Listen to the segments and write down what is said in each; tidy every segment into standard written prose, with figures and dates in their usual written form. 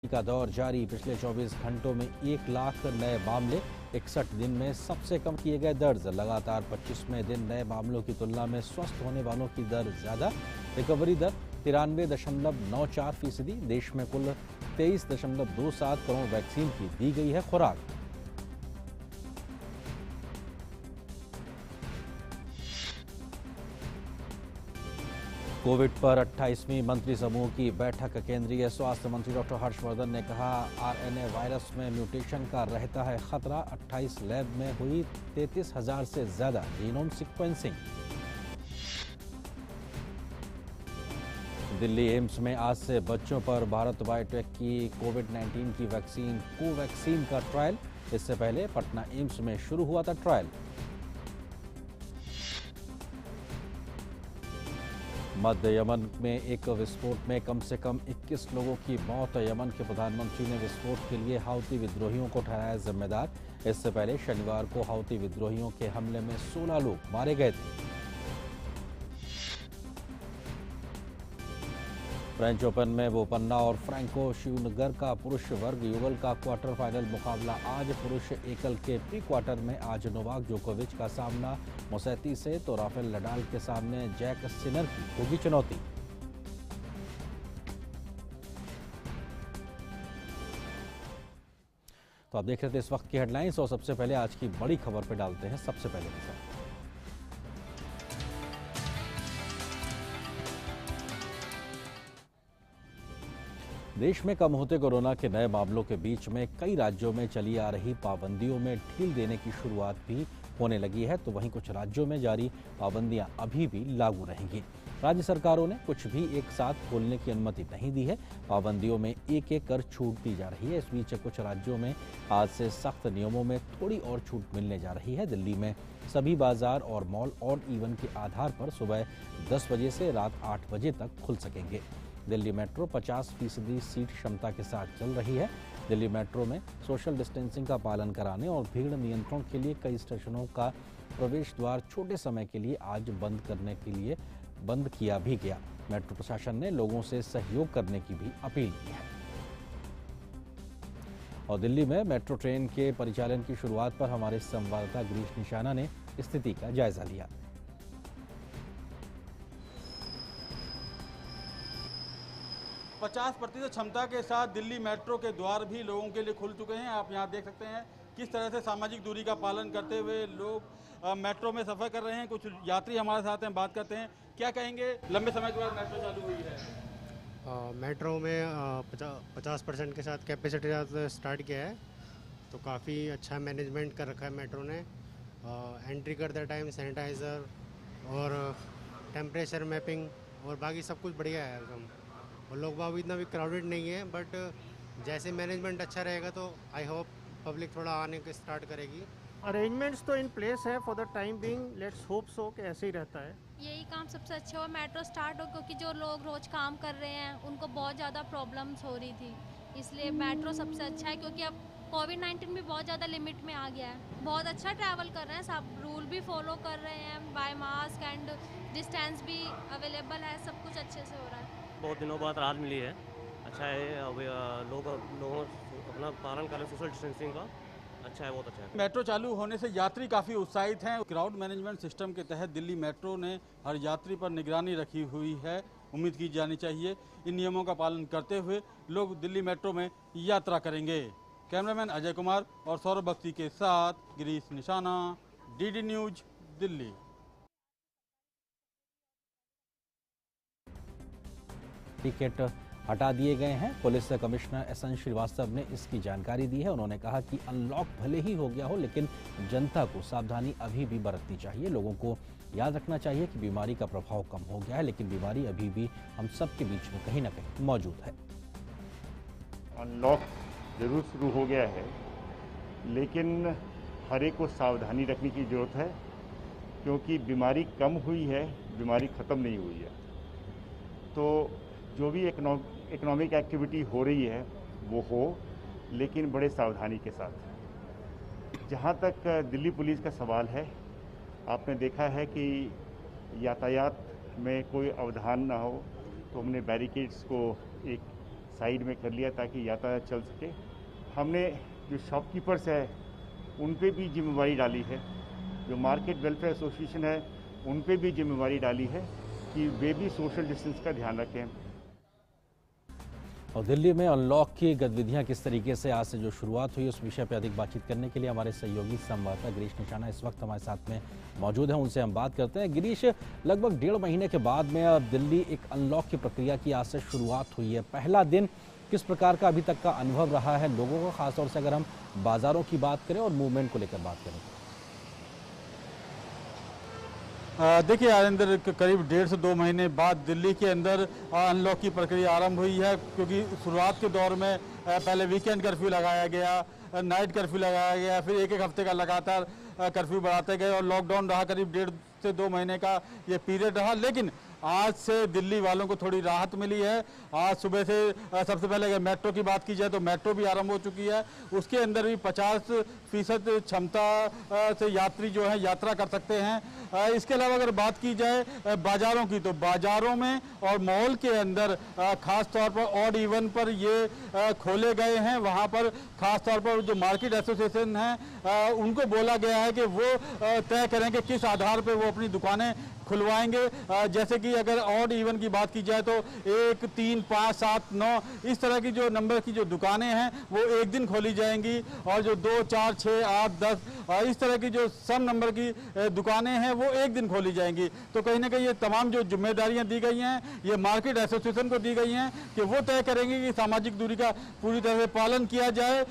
का दौर जारी। पिछले 24 घंटों में 1 लाख नए मामले, 61 दिन में सबसे कम किए गए दर्ज। लगातार 25वें दिन नए मामलों की तुलना में स्वस्थ होने वालों की दर ज्यादा। रिकवरी दर 93.94%। देश में कुल 23.27 करोड़ वैक्सीन की दी गई है खुराक। कोविड पर 28वीं मंत्री समूह की बैठक। केंद्रीय स्वास्थ्य मंत्री डॉक्टर हर्षवर्धन ने कहा, आरएनए वायरस में म्यूटेशन का रहता है खतरा। 28 लैब में हुई 33,000 से ज्यादा जीनोम सीक्वेंसिंग। दिल्ली एम्स में आज से बच्चों पर भारत बायोटेक की कोविड-19 की वैक्सीन कोवैक्सीन का ट्रायल। इससे पहले पटना एम्स में शुरू हुआ था ट्रायल। मध्य यमन में एक विस्फोट में कम से कम 21 लोगों की मौत। यमन के प्रधानमंत्री ने विस्फोट के लिए हाउती विद्रोहियों को ठहराया जिम्मेदार। इससे पहले शनिवार को हाउती विद्रोहियों के हमले में 16 लोग मारे गए थे। फ्रेंच ओपन में बोपन्ना और फ्रैंको शिवनगर का पुरुष वर्ग युगल का क्वार्टर फाइनल मुकाबला आज। पुरुष एकल के प्री क्वार्टर में आज नोवाक जोकोविच का सामना मुसेती से, तो राफेल नडाल के सामने जैक सिनर की होगी चुनौती। तो आप देख रहे थे इस वक्त की हेडलाइंस, और सबसे पहले आज की बड़ी खबर पे डालते हैं सबसे पहले नजर। देश में कम होते कोरोना के नए मामलों के बीच में कई राज्यों में चली आ रही पाबंदियों में ढील देने की शुरुआत भी होने लगी है, तो वहीं कुछ राज्यों में जारी पाबंदियां अभी भी लागू रहेंगी। राज्य सरकारों ने कुछ भी एक साथ खोलने की अनुमति नहीं दी है। पाबंदियों में एक एक कर छूट दी जा रही है। इस बीच कुछ राज्यों में आज से सख्त नियमों में थोड़ी और छूट मिलने जा रही है। दिल्ली में सभी बाजार और मॉल ऑड इवन के आधार पर सुबह 10 बजे से रात 8 बजे तक खुल सकेंगे। दिल्ली मेट्रो 50% सीट क्षमता के साथ चल रही है। दिल्ली मेट्रो में सोशल डिस्टेंसिंग का पालन कराने और भीड़ नियंत्रण के लिए कई स्टेशनों का प्रवेश द्वार छोटे समय के लिए आज बंद किया भी गया। मेट्रो प्रशासन ने लोगों से सहयोग करने की भी अपील की है। और दिल्ली में मेट्रो ट्रेन के परिचालन की शुरुआत पर हमारे संवाददाता गिरीश निशाना ने स्थिति का जायजा लिया। 50% क्षमता के साथ दिल्ली मेट्रो के द्वार भी लोगों के लिए खुल चुके हैं। आप यहां देख सकते हैं किस तरह से सामाजिक दूरी का पालन करते हुए लोग मेट्रो में सफ़र कर रहे हैं। कुछ यात्री हमारे साथ हैं, बात करते हैं। क्या कहेंगे, लंबे समय के बाद मेट्रो चालू हुई है? मेट्रो में 50% के साथ कैपेसिटी स्टार्ट किया है, तो काफ़ी अच्छा मैनेजमेंट कर रखा है मेट्रो ने। एंट्री करते टाइम सैनिटाइज़र और टेम्परेचर मैपिंग और बाकी सब कुछ बढ़िया है एकदम। और लोग बाग इतना भी क्राउडेड नहीं है, बट जैसे मैनेजमेंट अच्छा रहेगा तो आई होप पब्लिक थोड़ा आने के स्टार्ट करेगी। अरेंजमेंट्स तो इन प्लेस है for the time being. Let's hope so कि ऐसे ही रहता है। यही काम सबसे अच्छा हो, मेट्रो स्टार्ट हो, क्योंकि जो लोग रोज काम कर रहे हैं उनको बहुत ज़्यादा प्रॉब्लम्स हो रही थी। इसलिए मेट्रो सबसे अच्छा है, क्योंकि अब कोविड-19 भी बहुत ज़्यादा लिमिट में आ गया है। बहुत अच्छा ट्रैवल कर रहे हैं, सब रूल भी फॉलो कर रहे हैं, बाय मास्क एंड डिस्टेंस भी अवेलेबल है, सब कुछ अच्छे से हो रहा है। बहुत दिनों बाद राहत मिली है, अच्छा है। अब लोग अपना पालन करें सोशल डिस्टेंसिंग का, अच्छा है, बहुत अच्छा है। मेट्रो चालू होने से यात्री काफ़ी उत्साहित हैं। क्राउड मैनेजमेंट सिस्टम के तहत दिल्ली मेट्रो ने हर यात्री पर निगरानी रखी हुई है। उम्मीद की जानी चाहिए इन नियमों का पालन करते हुए लोग दिल्ली मेट्रो में यात्रा करेंगे। कैमरामैन अजय कुमार और सौरभ बख्शी के साथ गिरीश निशाना, डीडी न्यूज, दिल्ली। टिकट हटा दिए गए हैं। पुलिस कमिश्नर एसएन श्रीवास्तव ने इसकी जानकारी दी है। उन्होंने कहा कि अनलॉक भले ही हो गया हो, लेकिन जनता को सावधानी अभी भी बरतनी चाहिए। लोगों को याद रखना चाहिए कि बीमारी का प्रभाव कम हो गया है, लेकिन बीमारी अभी भी हम सब के बीच में कहीं ना कहीं मौजूद है। अनलॉक जरूर शुरू हो गया है, लेकिन हर एक को सावधानी रखने की जरूरत है, क्योंकि बीमारी कम हुई है, बीमारी ख़त्म नहीं हुई है। तो जो भी इकोनॉमिक एक्टिविटी हो रही है वो हो, लेकिन बड़े सावधानी के साथ। जहाँ तक दिल्ली पुलिस का सवाल है, आपने देखा है कि यातायात में कोई अवधान ना हो, तो हमने बैरिकेड्स को एक साइड में कर लिया ताकि यातायात चल सके। हमने जो शॉपकीपर्स है उन पे भी जिम्मेवारी डाली है, जो मार्केट वेलफेयर एसोसिएशन है उन पे भी जिम्मेवारी डाली है कि वे भी सोशल डिस्टेंस का ध्यान रखें। और दिल्ली में अनलॉक की गतिविधियां किस तरीके से आज से जो शुरुआत हुई उस विषय पर अधिक बातचीत करने के लिए हमारे सहयोगी संवाददाता गिरीश निशाना इस वक्त हमारे साथ में मौजूद हैं, उनसे हम बात करते हैं। गिरीश, लगभग 1.5 महीने के बाद में अब दिल्ली एक अनलॉक की प्रक्रिया की आज से शुरुआत हुई है। पहला दिन किस प्रकार का अभी तक का अनुभव रहा है लोगों को, खासतौर से अगर हम बाजारों की बात करें और मूवमेंट को लेकर बात करें? देखिए आरिंदर, करीब 1.5 से 2 महीने बाद दिल्ली के अंदर अनलॉक की प्रक्रिया आरंभ हुई है, क्योंकि शुरुआत के दौर में पहले वीकेंड कर्फ्यू लगाया गया, नाइट कर्फ्यू लगाया गया, फिर एक हफ्ते का लगातार कर्फ्यू बढ़ाते गए और लॉकडाउन रहा। करीब 1.5 से 2 महीने का ये पीरियड रहा, लेकिन आज से दिल्ली वालों को थोड़ी राहत मिली है। आज सुबह से सबसे पहले अगर मेट्रो की बात की जाए तो मेट्रो भी आरंभ हो चुकी है, उसके अंदर भी 50% क्षमता से यात्री जो है यात्रा कर सकते हैं। इसके अलावा अगर बात की जाए बाज़ारों की, तो बाज़ारों में और मॉल के अंदर ख़ास तौर पर ऑड इवन पर ये खोले गए हैं। वहाँ पर ख़ास तौर पर जो मार्केट एसोसिएशन है उनको बोला गया है कि वो तय करें कि किस आधार पर वो अपनी दुकानें खुलवाएंगे। जैसे कि अगर ऑड इवन की बात की जाए तो 1, 3, 5, 7, 9 इस तरह की जो नंबर की जो दुकानें हैं वो एक दिन खोली जाएंगी, और जो 2, 4, 6, 8, 10 इस तरह की जो सम नंबर की दुकानें हैं वो एक दिन खोली जाएंगी। तो कहीं ना कहीं ये तमाम जो जिम्मेदारियां दी गई हैं ये मार्केट एसोसिएशन को दी गई हैं कि वो तय करेंगे कि सामाजिक दूरी का पूरी तरह से पालन किया जाए,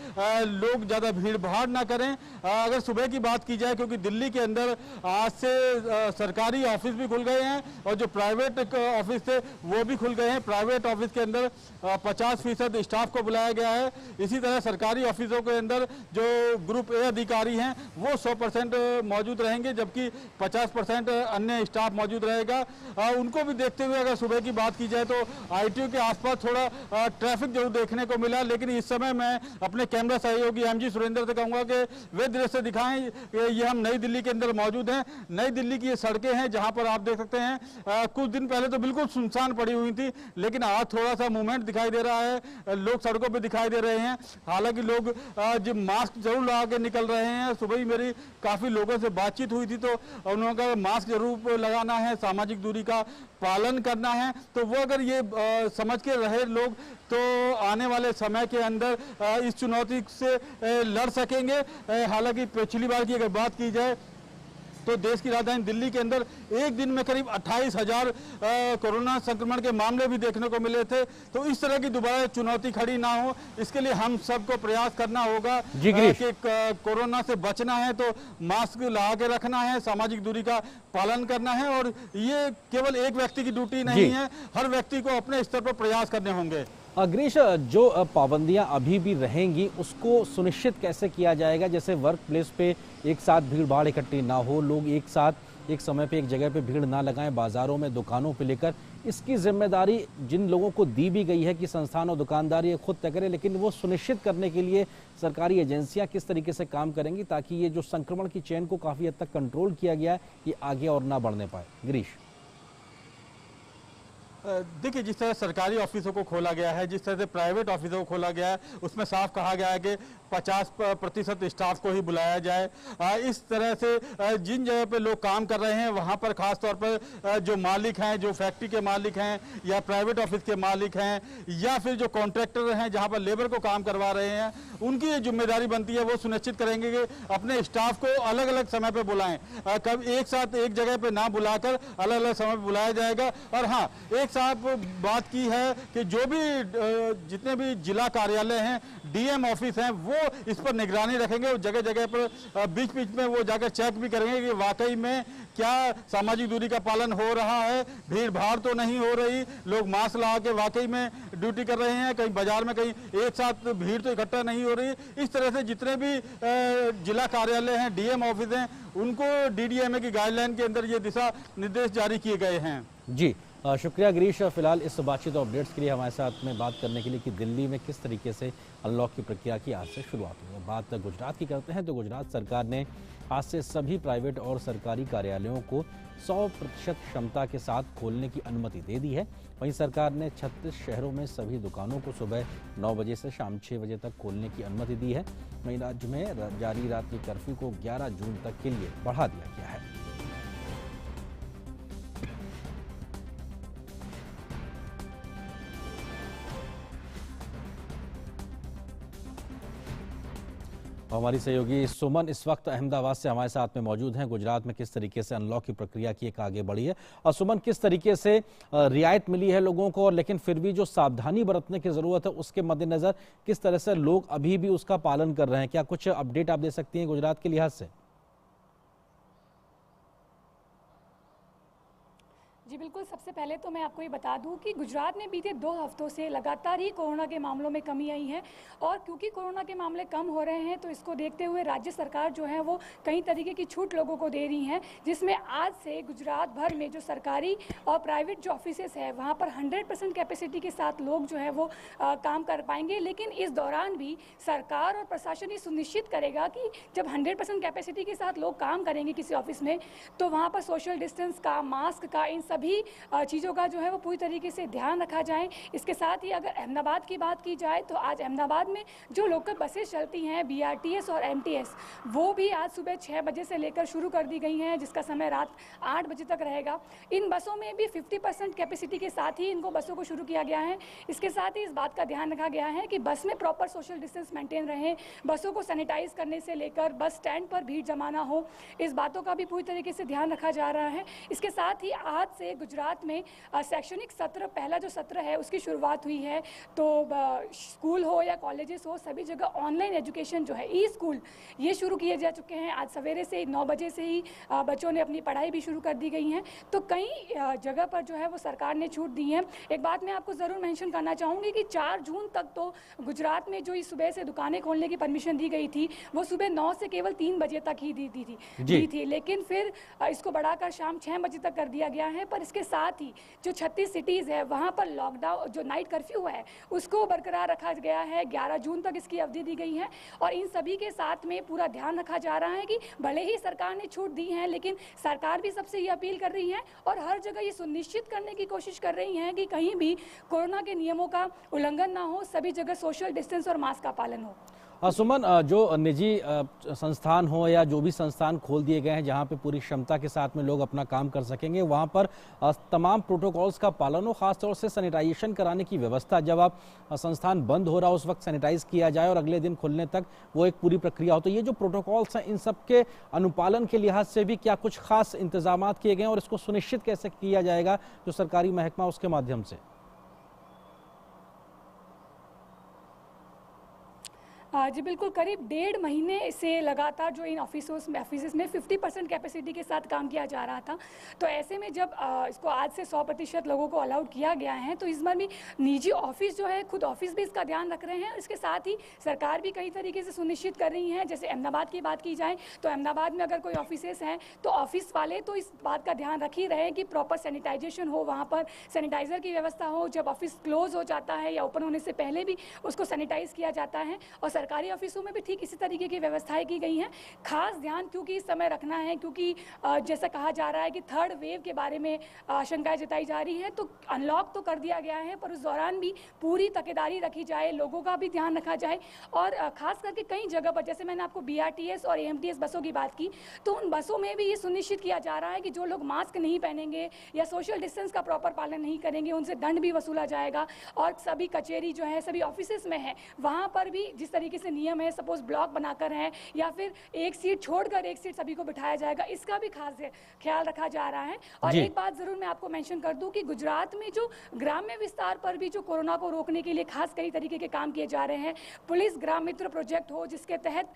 लोग ज़्यादा भीड़ भाड़ ना करें। अगर सुबह की बात की जाए, क्योंकि दिल्ली के अंदर आज से सरकारी ऑफिस भी खुल गए हैं और जो प्राइवेट ऑफिस थे वो भी खुल गए हैं। प्राइवेट ऑफिस के अंदर 50% स्टाफ को बुलाया गया है। इसी तरह सरकारी ऑफिसों के अंदर जो ग्रुप ए अधिकारी हैं वो 100% मौजूद रहेंगे, जबकि 50% अन्य स्टाफ मौजूद रहेगा। उनको भी देखते हुए अगर सुबह की बात की जाए तो ITO के आसपास थोड़ा ट्रैफिक जरूर देखने को मिला, लेकिन इस समय मैं अपने कैमरा सहयोगी MG सुरेंद्र से कहूँगा कि वे दृश्य दिखाएं। ये हम नई दिल्ली के अंदर मौजूद हैं। नई दिल्ली की ये सड़कें हैं जहाँ पर आप देख सकते हैं कुछ दिन पहले तो बिल्कुल सुनसान पड़ी हुई थी, लेकिन आज थोड़ा सा मूवमेंट दिखाई दे रहा है, लोग सड़कों पे दिखाई दे रहे हैं। हालांकि लोग जो मास्क जरूर लगा के निकल रहे हैं। सुबह ही मेरी काफ़ी लोगों से बातचीत हुई थी तो उन्होंने कहा मास्क जरूर लगाना है, सामाजिक दूरी का पालन करना है। तो वो अगर ये समझ के रहे लोग तो आने वाले समय के अंदर इस चुनौती से लड़ सकेंगे। हालांकि पिछली बार की अगर बात की जाए तो देश की राजधानी दिल्ली के अंदर एक दिन में करीब 28,000 कोरोना संक्रमण के मामले भी देखने को मिले थे। तो इस तरह की दोबारा चुनौती खड़ी ना हो, इसके लिए हम सबको प्रयास करना होगा कि कोरोना से बचना है तो मास्क लगा के रखना है, सामाजिक दूरी का पालन करना है, और ये केवल एक व्यक्ति की ड्यूटी नहीं है, हर व्यक्ति को अपने स्तर पर प्रयास करने होंगे। गिरीश, जो पाबंदियां अभी भी रहेंगी उसको सुनिश्चित कैसे किया जाएगा? जैसे वर्क प्लेस पे एक साथ भीड़ भाड़ इकट्ठी ना हो, लोग एक साथ एक समय पे एक जगह पे भीड़ ना लगाएं, बाजारों में दुकानों पे लेकर, इसकी जिम्मेदारी जिन लोगों को दी भी गई है कि संस्थान और दुकानदार ये खुद तय करें, लेकिन वो सुनिश्चित करने के लिए सरकारी एजेंसियां किस तरीके से काम करेंगी ताकि ये जो संक्रमण की चेन को काफ़ी हद तक कंट्रोल किया गया है ये आगे और ना बढ़ने पाए? गिरीश, देखिए, जिस तरह सरकारी ऑफिसों को खोला गया है, जिस तरह से प्राइवेट ऑफिसों को खोला गया है, उसमें साफ कहा गया है कि 50% स्टाफ को ही बुलाया जाए। इस तरह से जिन जगह पे लोग काम कर रहे हैं वहाँ पर खास तौर पर जो मालिक हैं, जो फैक्ट्री के मालिक हैं या प्राइवेट ऑफिस के मालिक हैं या फिर जो कॉन्ट्रैक्टर हैं जहाँ पर लेबर को काम करवा रहे हैं, उनकी ये जिम्मेदारी बनती है, वो सुनिश्चित करेंगे कि अपने स्टाफ को अलग अलग समय पर बुलाएं। कब एक साथ एक जगह पर ना बुलाकर अलग अलग समय पर बुलाया जाएगा। और हाँ, एक साथ बात की है कि जो भी जितने भी जिला कार्यालय हैं, DM ऑफिस हैं, वो इस पर निगरानी रखेंगे और जगह जगह पर बीच बीच में वो जाकर चेक भी करेंगे कि वाकई में क्या सामाजिक दूरी का पालन हो रहा है, भीड़ भाड़ तो नहीं हो रही, लोग मास्क लगा के वाकई में ड्यूटी कर रहे हैं, कहीं बाजार में कहीं एक साथ भीड़ तो इकट्ठा नहीं हो रही। इस तरह से जितने भी जिला कार्यालय हैं, DM ऑफिस हैं, उनको DDMA की गाइडलाइन के अंदर ये दिशा निर्देश जारी किए गए हैं। जी, शुक्रिया गिरीश, फिलहाल इस बातचीत और अपडेट्स के लिए हमारे साथ में बात करने के लिए कि दिल्ली में किस तरीके से अनलॉक की प्रक्रिया की आज से शुरुआत हुई है। बात गुजरात की करते हैं तो गुजरात सरकार ने आज से सभी प्राइवेट और सरकारी कार्यालयों को 100% क्षमता के साथ खोलने की अनुमति दे दी है। वहीं सरकार ने 36 शहरों में सभी दुकानों को सुबह 9 बजे से शाम 6 बजे तक खोलने की अनुमति दी है। वहीं राज्य में जारी रात्रि कर्फ्यू को 11 जून तक के लिए बढ़ा दिया गया है। हमारी सहयोगी सुमन इस वक्त अहमदाबाद से हमारे साथ में मौजूद हैं। गुजरात में किस तरीके से अनलॉक की प्रक्रिया की एक आगे बढ़ी है और सुमन, किस तरीके से रियायत मिली है लोगों को, और लेकिन फिर भी जो सावधानी बरतने की जरूरत है उसके मद्देनजर किस तरह से लोग अभी भी उसका पालन कर रहे हैं? क्या कुछ अपडेट आप दे सकती हैं गुजरात के लिहाज से? जी बिल्कुल, सबसे पहले तो मैं आपको ये बता दूं कि गुजरात में बीते 2 हफ्तों से लगातार ही कोरोना के मामलों में कमी आई है और क्योंकि कोरोना के मामले कम हो रहे हैं तो इसको देखते हुए राज्य सरकार जो है वो कई तरीके की छूट लोगों को दे रही है, जिसमें आज से गुजरात भर में जो सरकारी और प्राइवेट जो ऑफिसेस है वहाँ पर 100% कैपेसिटी के साथ लोग जो है वो काम कर पाएंगे। लेकिन इस दौरान भी सरकार और प्रशासन ये सुनिश्चित करेगा कि जब 100% कैपेसिटी के साथ लोग काम करेंगे किसी ऑफिस में तो वहाँ पर सोशल डिस्टेंस का, मास्क का, इन सभी चीज़ों का जो है वो पूरी तरीके से ध्यान रखा जाए। इसके साथ ही अगर अहमदाबाद की बात की जाए तो आज अहमदाबाद में जो लोकल बसेस चलती हैं BRTS और MTS, वो भी आज सुबह 6 बजे से लेकर शुरू कर दी गई हैं, जिसका समय रात 8 बजे तक रहेगा। इन बसों में भी 50% कैपेसिटी के साथ ही इनको बसों को शुरू किया गया है। इसके साथ ही इस बात का ध्यान रखा गया है कि बस में प्रॉपर सोशल डिस्टेंस मेंटेन रहे, बसों को सैनिटाइज करने से लेकर बस स्टैंड पर भीड़ जमा ना हो, इस बातों का भी पूरी तरीके से ध्यान रखा जा रहा है। इसके साथ ही आज से गुजरात में शैक्षणिक सत्र, पहला जो सत्र है उसकी शुरुआत हुई है। तो स्कूल हो या कॉलेजेस हो, सभी जगह ऑनलाइन एजुकेशन जो है, ई स्कूल, ये शुरू किए जा चुके हैं। आज सवेरे से 9 बजे से ही बच्चों ने अपनी पढ़ाई भी शुरू कर दी गई है। तो कई जगह पर जो है वो सरकार ने छूट दी है। एक बात मैं आपको ज़रूर मेंशन करना चाहूँगी कि 4 जून तक तो गुजरात में जो इस सुबह से दुकानें खोलने की परमिशन दी गई थी वो सुबह 9 से केवल 3 बजे तक ही दी थी, लेकिन फिर इसको बढ़ाकर शाम 6 बजे तक कर दिया गया है। पर इसके साथ ही जो 36 सिटीज़ है वहाँ पर लॉकडाउन, जो नाइट कर्फ्यू है उसको बरकरार रखा गया है। 11 जून तक इसकी अवधि दी गई है और इन सभी के साथ में पूरा ध्यान रखा जा रहा है कि भले ही सरकार ने छूट दी है लेकिन सरकार भी सबसे ये अपील कर रही है और हर जगह ये सुनिश्चित करने की कोशिश कर रही है कि कहीं भी कोरोना के नियमों का उल्लंघन ना हो, सभी जगह सोशल डिस्टेंस और मास्क का पालन हो। सुमन, जो निजी संस्थान हो या जो भी संस्थान खोल दिए गए हैं जहां पे पूरी क्षमता के साथ में लोग अपना काम कर सकेंगे, वहां पर तमाम प्रोटोकॉल्स का पालन हो, खासतौर से सैनिटाइजेशन कराने की व्यवस्था, जब आप संस्थान बंद हो रहा हो उस वक्त सैनिटाइज किया जाए और अगले दिन खुलने तक वो एक पूरी प्रक्रिया हो। तो ये जो प्रोटोकॉल्स हैं इन सब के अनुपालन के लिहाज से भी क्या कुछ खास इंतजाम किए गए और इसको सुनिश्चित कैसे किया जाएगा जो सरकारी महकमा उसके माध्यम से? जी बिल्कुल, करीब 1.5 महीने से लगातार जो इन ऑफिस में 50% कैपेसिटी के साथ काम किया जा रहा था। तो ऐसे में जब इसको आज से 100% लोगों को अलाउड किया गया है तो इस बार भी निजी ऑफिस जो है, खुद ऑफिस भी इसका ध्यान रख रहे हैं। इसके साथ ही सरकार भी कई तरीके से सुनिश्चित कर रही है। जैसे अहमदाबाद की बात की जाए तो अहमदाबाद में अगर कोई ऑफिसेस हैं तो ऑफिस वाले तो इस बात का ध्यान रख ही रहे कि प्रॉपर सैनिटाइजेशन हो, वहाँ पर सैनिटाइज़र की व्यवस्था हो। जब ऑफिस क्लोज हो जाता है या ओपन होने से पहले भी उसको सैनिटाइज किया जाता है और सरकारी ऑफिसों में भी ठीक इसी तरीके की व्यवस्थाएं की गई हैं। खास ध्यान क्योंकि इस समय रखना है क्योंकि जैसा कहा जा रहा है कि 3rd वेव के बारे में आशंकाएं जताई जा रही है, तो अनलॉक तो कर दिया गया है पर उस दौरान भी पूरी तकेदारी रखी जाए, लोगों का भी ध्यान रखा जाए। और खास करके कई जगह पर, जैसे मैंने आपको BRTS और AMTS बसों की बात की, तो उन बसों में भी ये सुनिश्चित किया जा रहा है कि जो लोग मास्क नहीं पहनेंगे या सोशल डिस्टेंस का प्रॉपर पालन नहीं करेंगे उनसे दंड भी वसूला जाएगा। और सभी कचेरी जो है, सभी ऑफिसेस में है, वहाँ पर भी जिस तरीके से नियम है, सपोज ब्लॉक बनाकर है या फिर एक सीट छोड़कर एक सीट सभी को बिठाया जाएगा, इसका भी खास ख्याल रखा जा रहा है। और एक बात जरूर मैं आपको मेंशन कर दूं कि गुजरात में जो ग्राम्य विस्तार पर भी जो कोरोना को रोकने के लिए खास कई तरीके के काम किए जा रहे हैं। पुलिस ग्राम मित्र प्रोजेक्ट हो, जिसके तहत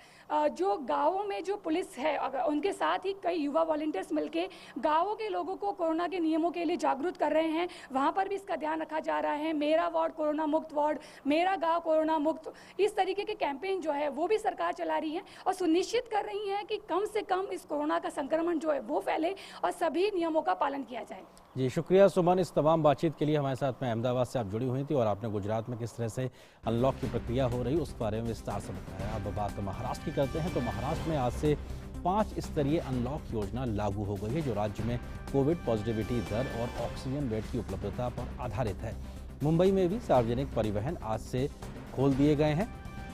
जो गाँवों में जो पुलिस है उनके साथ ही कई युवा वॉलंटियर्स मिलकर गाँवों के लोगों को कोरोना के नियमों के लिए जागरूक कर रहे हैं। वहाँ पर भी इसका ध्यान रखा जा रहा है। मेरा वार्ड कोरोना मुक्त वार्ड, मेरा गाँव कोरोना मुक्त, इस तरीके के कैंपेन जो है वो भी सरकार चला रही है और सुनिश्चित कर रही है कि कम से कम इस कोरोना का संक्रमण जो है वो फैले और सभी नियमों का पालन किया जाए। जी शुक्रिया सुमन, इस तमाम बातचीत के लिए। हमारे साथ में अहमदाबाद से आप जुड़ी हुई थी और आपने गुजरात में किस तरह से अनलॉक की प्रक्रिया हो रही उसके बारे में विस्तार से बताया। अब बात महाराष्ट्र की करते हैं तो महाराष्ट्र में आज से 5 स्तरीय अनलॉक योजना लागू हो गई है जो राज्य में कोविड पॉजिटिविटी दर और ऑक्सीजन बेड की उपलब्धता पर आधारित है। मुंबई में भी सार्वजनिक परिवहन आज से खोल दिए गए हैं।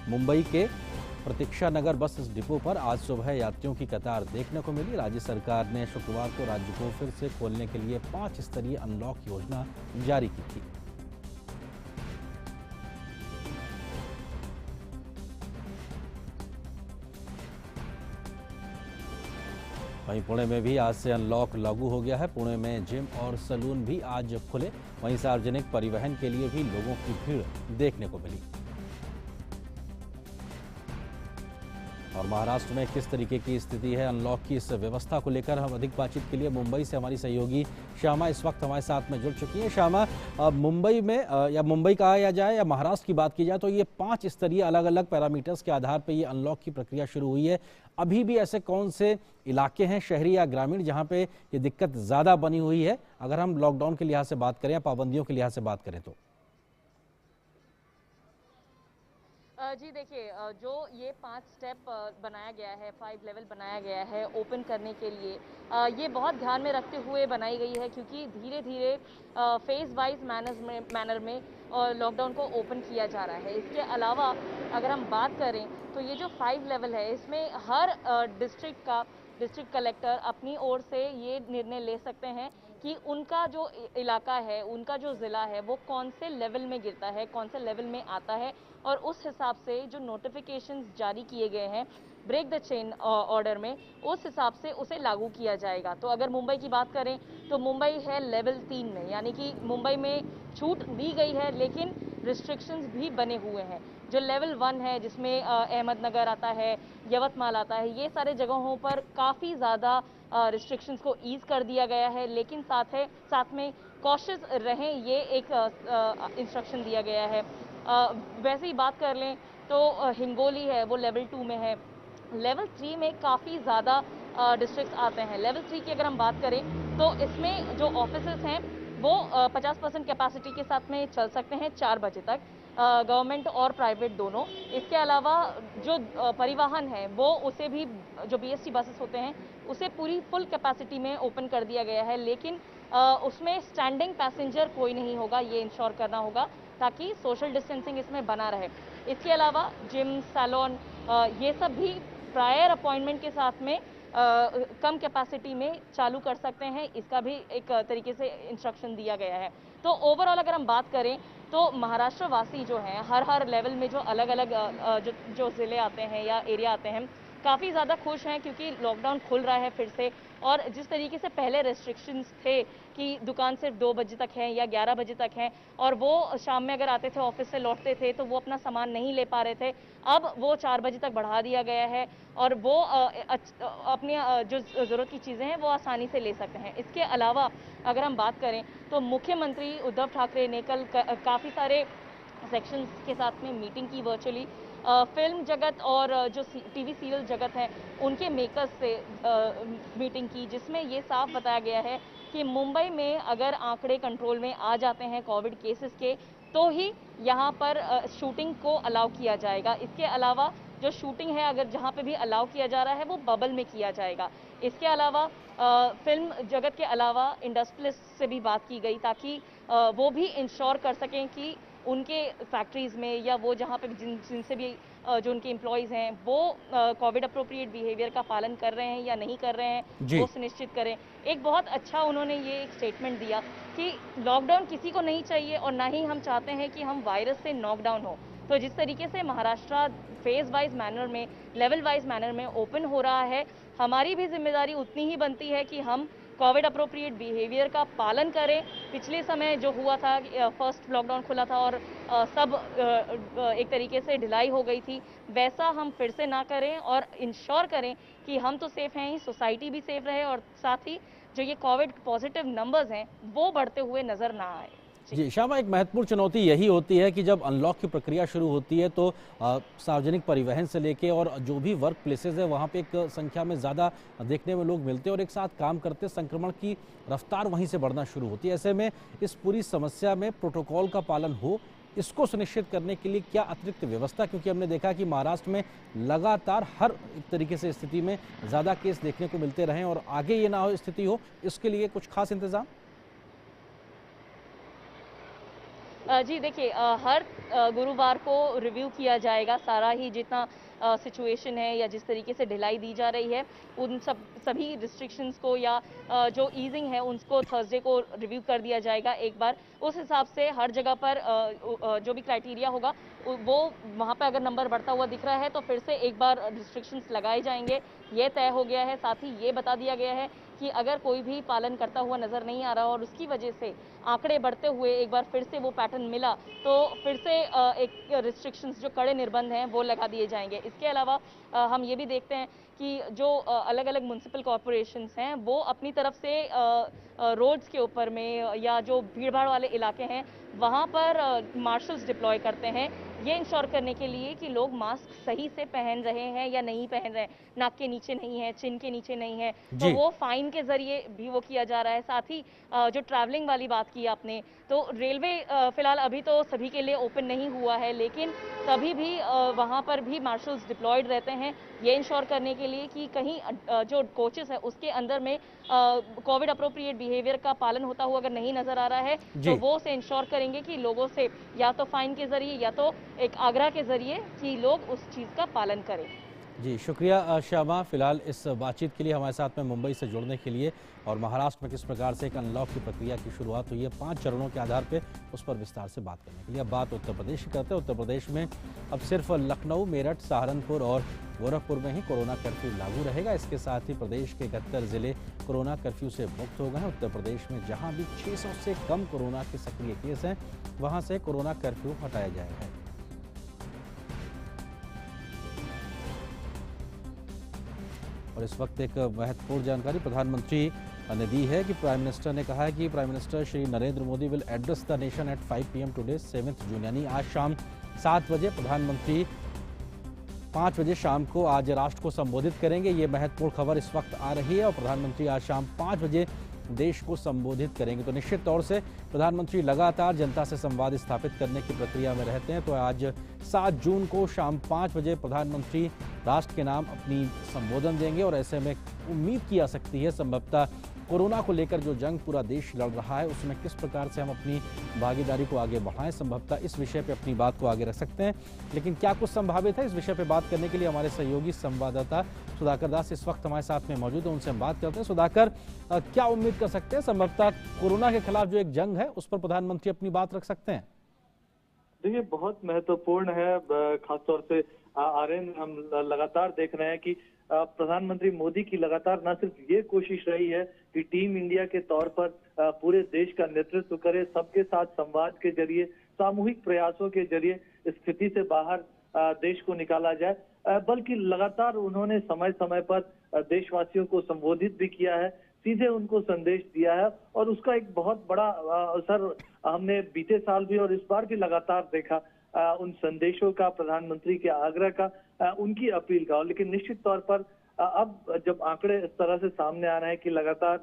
मुंबई के प्रतीक्षा नगर बस डिपो पर आज सुबह यात्रियों की कतार देखने को मिली। राज्य सरकार ने शुक्रवार को राज्य को फिर से खोलने के लिए 5 स्तरीय अनलॉक योजना जारी की थी। वहीं पुणे में भी आज से अनलॉक लागू हो गया है। पुणे में जिम और सैलून भी आज खुले। वहीं सार्वजनिक परिवहन के लिए भी लोगों की भीड़ देखने को मिली। और महाराष्ट्र में किस तरीके की स्थिति है अनलॉक की इस व्यवस्था को लेकर हम अधिक बातचीत के लिए मुंबई से हमारी सहयोगी श्यामा इस वक्त हमारे साथ में जुड़ चुकी है। श्यामा, मुंबई में या मुंबई कहा जाए या महाराष्ट्र की बात की जाए तो ये 5 स्तरीय अलग अलग पैरामीटर्स के आधार पर ये अनलॉक की प्रक्रिया शुरू हुई है। अभी भी ऐसे कौन से इलाके हैं शहरी या ग्रामीण जहाँ पे ये दिक्कत ज़्यादा बनी हुई है अगर हम लॉकडाउन के लिहाज से बात करें या पाबंदियों के लिहाज से बात करें तो? जी देखिए, जो ये 5 स्टेप बनाया गया है, 5 लेवल बनाया गया है ओपन करने के लिए, ये बहुत ध्यान में रखते हुए बनाई गई है क्योंकि धीरे धीरे फेज वाइज मैनर में लॉकडाउन को ओपन किया जा रहा है। इसके अलावा अगर हम बात करें तो ये जो 5 लेवल है इसमें हर डिस्ट्रिक्ट कलेक्टर अपनी ओर से ये निर्णय ले सकते हैं कि उनका जो इलाका है, उनका जो ज़िला है वो कौन से लेवल में गिरता है, कौन से लेवल में आता है और उस हिसाब से जो नोटिफिकेशंस जारी किए गए हैं ब्रेक द चेन ऑर्डर में, उस हिसाब से उसे लागू किया जाएगा। तो अगर मुंबई की बात करें तो मुंबई है लेवल 3 में, यानी कि मुंबई में छूट दी गई है लेकिन रिस्ट्रिक्शंस भी बने हुए हैं। जो लेवल 1 है जिसमें अहमदनगर आता है, यवतमाल आता है, ये सारे जगहों पर काफ़ी ज़्यादा रिस्ट्रिक्शंस को ईज कर दिया गया है, लेकिन साथ में कॉशियस रहें ये एक इंस्ट्रक्शन दिया गया है। वैसे ही बात कर लें तो हिंगोली है वो लेवल 2 में है। लेवल 3 में काफ़ी ज़्यादा डिस्ट्रिक्ट्स आते हैं। लेवल 3 की अगर हम बात करें तो इसमें जो ऑफिसेस हैं वो 50% कैपेसिटी के साथ में चल सकते हैं 4 बजे तक, गवर्नमेंट और प्राइवेट दोनों। इसके अलावा जो परिवहन है वो उसे भी, जो BST बसेस होते हैं उसे पूरी फुल कैपेसिटी में ओपन कर दिया गया है, लेकिन उसमें स्टैंडिंग पैसेंजर कोई नहीं होगा, ये इंश्योर करना होगा ताकि सोशल डिस्टेंसिंग इसमें बना रहे। इसके अलावा जिम, सैलून ये सब भी प्रायर अपॉइंटमेंट के साथ में कम कैपेसिटी में चालू कर सकते हैं, इसका भी एक तरीके से इंस्ट्रक्शन दिया गया है। तो ओवरऑल अगर हम बात करें तो महाराष्ट्र वासी जो हैं हर लेवल में जो अलग अलग जो ज़िले आते हैं या एरिया आते हैं काफ़ी ज़्यादा खुश हैं क्योंकि लॉकडाउन खुल रहा है फिर से। और जिस तरीके से पहले रेस्ट्रिक्शंस थे कि दुकान सिर्फ 2 बजे तक है या 11 बजे तक है और वो शाम में अगर आते थे ऑफिस से लौटते थे तो वो अपना सामान नहीं ले पा रहे थे, अब वो 4 बजे तक बढ़ा दिया गया है और वो अपनी जो ज़रूरत की चीज़ें हैं वो आसानी से ले सकते हैं। इसके अलावा अगर हम बात करें तो मुख्यमंत्री उद्धव ठाकरे ने कल काफ़ी सारे सेक्शंस के साथ में मीटिंग की वर्चुअली। फिल्म जगत और जो टीवी सीरियल जगत है उनके मेकर्स से मीटिंग की, जिसमें ये साफ बताया गया है कि मुंबई में अगर आंकड़े कंट्रोल में आ जाते हैं कोविड केसेस के तो ही यहाँ पर शूटिंग को अलाउ किया जाएगा। इसके अलावा जो शूटिंग है अगर जहाँ पे भी अलाउ किया जा रहा है वो बबल में किया जाएगा। इसके अलावा फिल्म जगत के अलावा इंडस्ट्रियलिस्ट से भी बात की गई ताकि वो भी इंश्योर कर सकें कि उनके फैक्ट्रीज़ में या वो जहाँ पे जिनसे भी जो उनके एम्प्लॉयज़ हैं वो कोविड अप्रोप्रिएट बिहेवियर का पालन कर रहे हैं या नहीं कर रहे हैं, वो सुनिश्चित करें। एक बहुत अच्छा उन्होंने ये एक स्टेटमेंट दिया कि लॉकडाउन किसी को नहीं चाहिए और ना ही हम चाहते हैं कि हम वायरस से नॉकडाउन हो। तो जिस तरीके से महाराष्ट्र फेज वाइज मैनर में, लेवल वाइज मैनर में ओपन हो रहा है, हमारी भी जिम्मेदारी उतनी ही बनती है कि हम कोविड अप्रोप्रिएट बिहेवियर का पालन करें। पिछले समय जो हुआ था, फर्स्ट लॉकडाउन खुला था और सब एक तरीके से ढिलाई हो गई थी, वैसा हम फिर से ना करें और इंश्योर करें कि हम तो सेफ हैं ही, सोसाइटी भी सेफ रहे और साथ ही जो ये कोविड पॉजिटिव नंबर्स हैं वो बढ़ते हुए नजर ना आए। जी श्यामा, एक महत्वपूर्ण चुनौती यही होती है कि जब अनलॉक की प्रक्रिया शुरू होती है तो सार्वजनिक परिवहन से लेके और जो भी वर्क प्लेसेस है वहाँ पे एक संख्या में ज़्यादा देखने में लोग मिलते हैं और एक साथ काम करते, संक्रमण की रफ्तार वहीं से बढ़ना शुरू होती है। ऐसे में इस पूरी समस्या में प्रोटोकॉल का पालन हो, इसको सुनिश्चित करने के लिए क्या अतिरिक्त व्यवस्था, क्योंकि हमने देखा कि महाराष्ट्र में लगातार हर एक तरीके से स्थिति में ज़्यादा केस देखने को मिलते रहे और आगे ये ना हो स्थिति हो, इसके लिए कुछ खास इंतजाम? जी देखिए, हर गुरुवार को रिव्यू किया जाएगा सारा ही जितना सिचुएशन है या जिस तरीके से ढिलाई दी जा रही है उन सभी रिस्ट्रिक्शंस को या जो ईजिंग है उनको थर्सडे को रिव्यू कर दिया जाएगा एक बार। उस हिसाब से हर जगह पर जो भी क्राइटेरिया होगा वो वहाँ पे अगर नंबर बढ़ता हुआ दिख रहा है तो फिर से एक बार रिस्ट्रिक्शंस लगाए जाएंगे, ये तय हो गया है। साथ ही ये बता दिया गया है कि अगर कोई भी पालन करता हुआ नजर नहीं आ रहा और उसकी वजह से आंकड़े बढ़ते हुए एक बार फिर से वो पैटर्न मिला तो फिर से एक रिस्ट्रिक्शंस जो कड़े निर्बंध हैं वो लगा दिए जाएंगे। इसके अलावा हम ये भी देखते हैं कि जो अलग अलग म्युनिसिपल कॉरपोरेशंस हैं वो अपनी तरफ से रोड्स के ऊपर में या जो भीड़भाड़ वाले इलाके हैं वहाँ पर मार्शल्स डिप्लॉय करते हैं ये इंश्योर करने के लिए कि लोग मास्क सही से पहन रहे हैं या नहीं पहन रहे हैं, नाक के नीचे नहीं है, चिन के नीचे नहीं है, तो वो फाइन के जरिए भी वो किया जा रहा है। साथ ही जो ट्रैवलिंग वाली बात की आपने, तो रेलवे फिलहाल अभी तो सभी के लिए ओपन नहीं हुआ है, लेकिन तभी भी वहाँ पर भी मार्शल्स डिप्लॉयड रहते हैं ये इंश्योर करने के लिए कि कहीं जो कोचेस है उसके अंदर में कोविड अप्रोप्रिएट बिहेवियर का पालन होता हुआ अगर नहीं नजर आ रहा है तो वो उसे इंश्योर करेंगे कि लोगों से या तो फाइन के जरिए या तो एक आग्रह के जरिए कि लोग उस चीज का पालन करें। जी शुक्रिया श्यामा, फिलहाल इस बातचीत के लिए हमारे साथ में मुंबई से जुड़ने के लिए और महाराष्ट्र में किस प्रकार से एक अनलॉक की प्रक्रिया की शुरुआत हुई है 5 चरणों के आधार पे उस पर विस्तार से बात करने के लिए। अब बात उत्तर प्रदेश की करते हैं। उत्तर प्रदेश में अब सिर्फ लखनऊ, मेरठ, सहारनपुर और गोरखपुर में ही कोरोना कर्फ्यू लागू रहेगा। इसके साथ ही प्रदेश के 71 जिले कोरोना कर्फ्यू से मुक्त हो गए हैं। उत्तर प्रदेश में जहाँ भी 600 से कम कोरोना के सक्रिय केस हैं वहाँ से कोरोना कर्फ्यू हटाया जाएगा। और इस वक्त एक महत्वपूर्ण जानकारी प्रधानमंत्री ने दी है कि प्राइम मिनिस्टर ने कहा है कि prime minister Shri Narendra Modi will address the nation eight 5 PM today 7 जून, यानी आज शाम 7 बजे प्रधानमंत्री 5 बजे शाम को आज राष्ट्र को संबोधित करेंगे। ये महत्वपूर्ण खबर इस वक्त आ रही है और प्रधानमंत्री आज शाम 5 बजे देश को संबोधित करेंगे। तो निश्चित तौर से प्रधानमंत्री लगातार जनता से संवाद स्थापित करने की प्रक्रिया में रहते हैं। तो आज 7 जून को शाम 5 बजे प्रधानमंत्री राष्ट्र के नाम अपनी संबोधन देंगे और ऐसे में उम्मीद की जा सकती है संभवतः कोरोना को लेकर जो जंग पूरा देश लड़ रहा है उसमें किस प्रकार से हम अपनी भागीदारी को आगे बढ़ाएं, संभवतः इस विषय पे अपनी बात को आगे रख सकते हैं। लेकिन क्या कुछ संभावित है, इस विषय पे बात करने के लिए हमारे सहयोगी संवाददाता सुधाकर दास इस वक्त हमारे साथ में मौजूद है, उनसे हम बात करते हैं। सुधाकर, क्या उम्मीद कर सकते हैं, संभवतः कोरोना के खिलाफ जो एक जंग है उस पर प्रधानमंत्री अपनी बात रख सकते हैं? देखिए, बहुत महत्वपूर्ण है, खासतौर से आर्यन हम लगातार देख रहे हैं कि प्रधानमंत्री मोदी की लगातार न सिर्फ ये कोशिश रही है कि टीम इंडिया के तौर पर पूरे देश का नेतृत्व करे, सबके साथ संवाद के जरिए, सामूहिक प्रयासों के जरिए स्थिति से बाहर देश को निकाला जाए, बल्कि लगातार उन्होंने समय समय पर देशवासियों को संबोधित भी किया है, सीधे उनको संदेश दिया है और उसका एक बहुत बड़ा असर हमने बीते साल भी और इस बार भी लगातार देखा, उन संदेशों का, प्रधानमंत्री के आग्रह का, उनकी अपील का। लेकिन निश्चित तौर पर अब जब आंकड़े इस तरह से सामने आ रहे हैं कि लगातार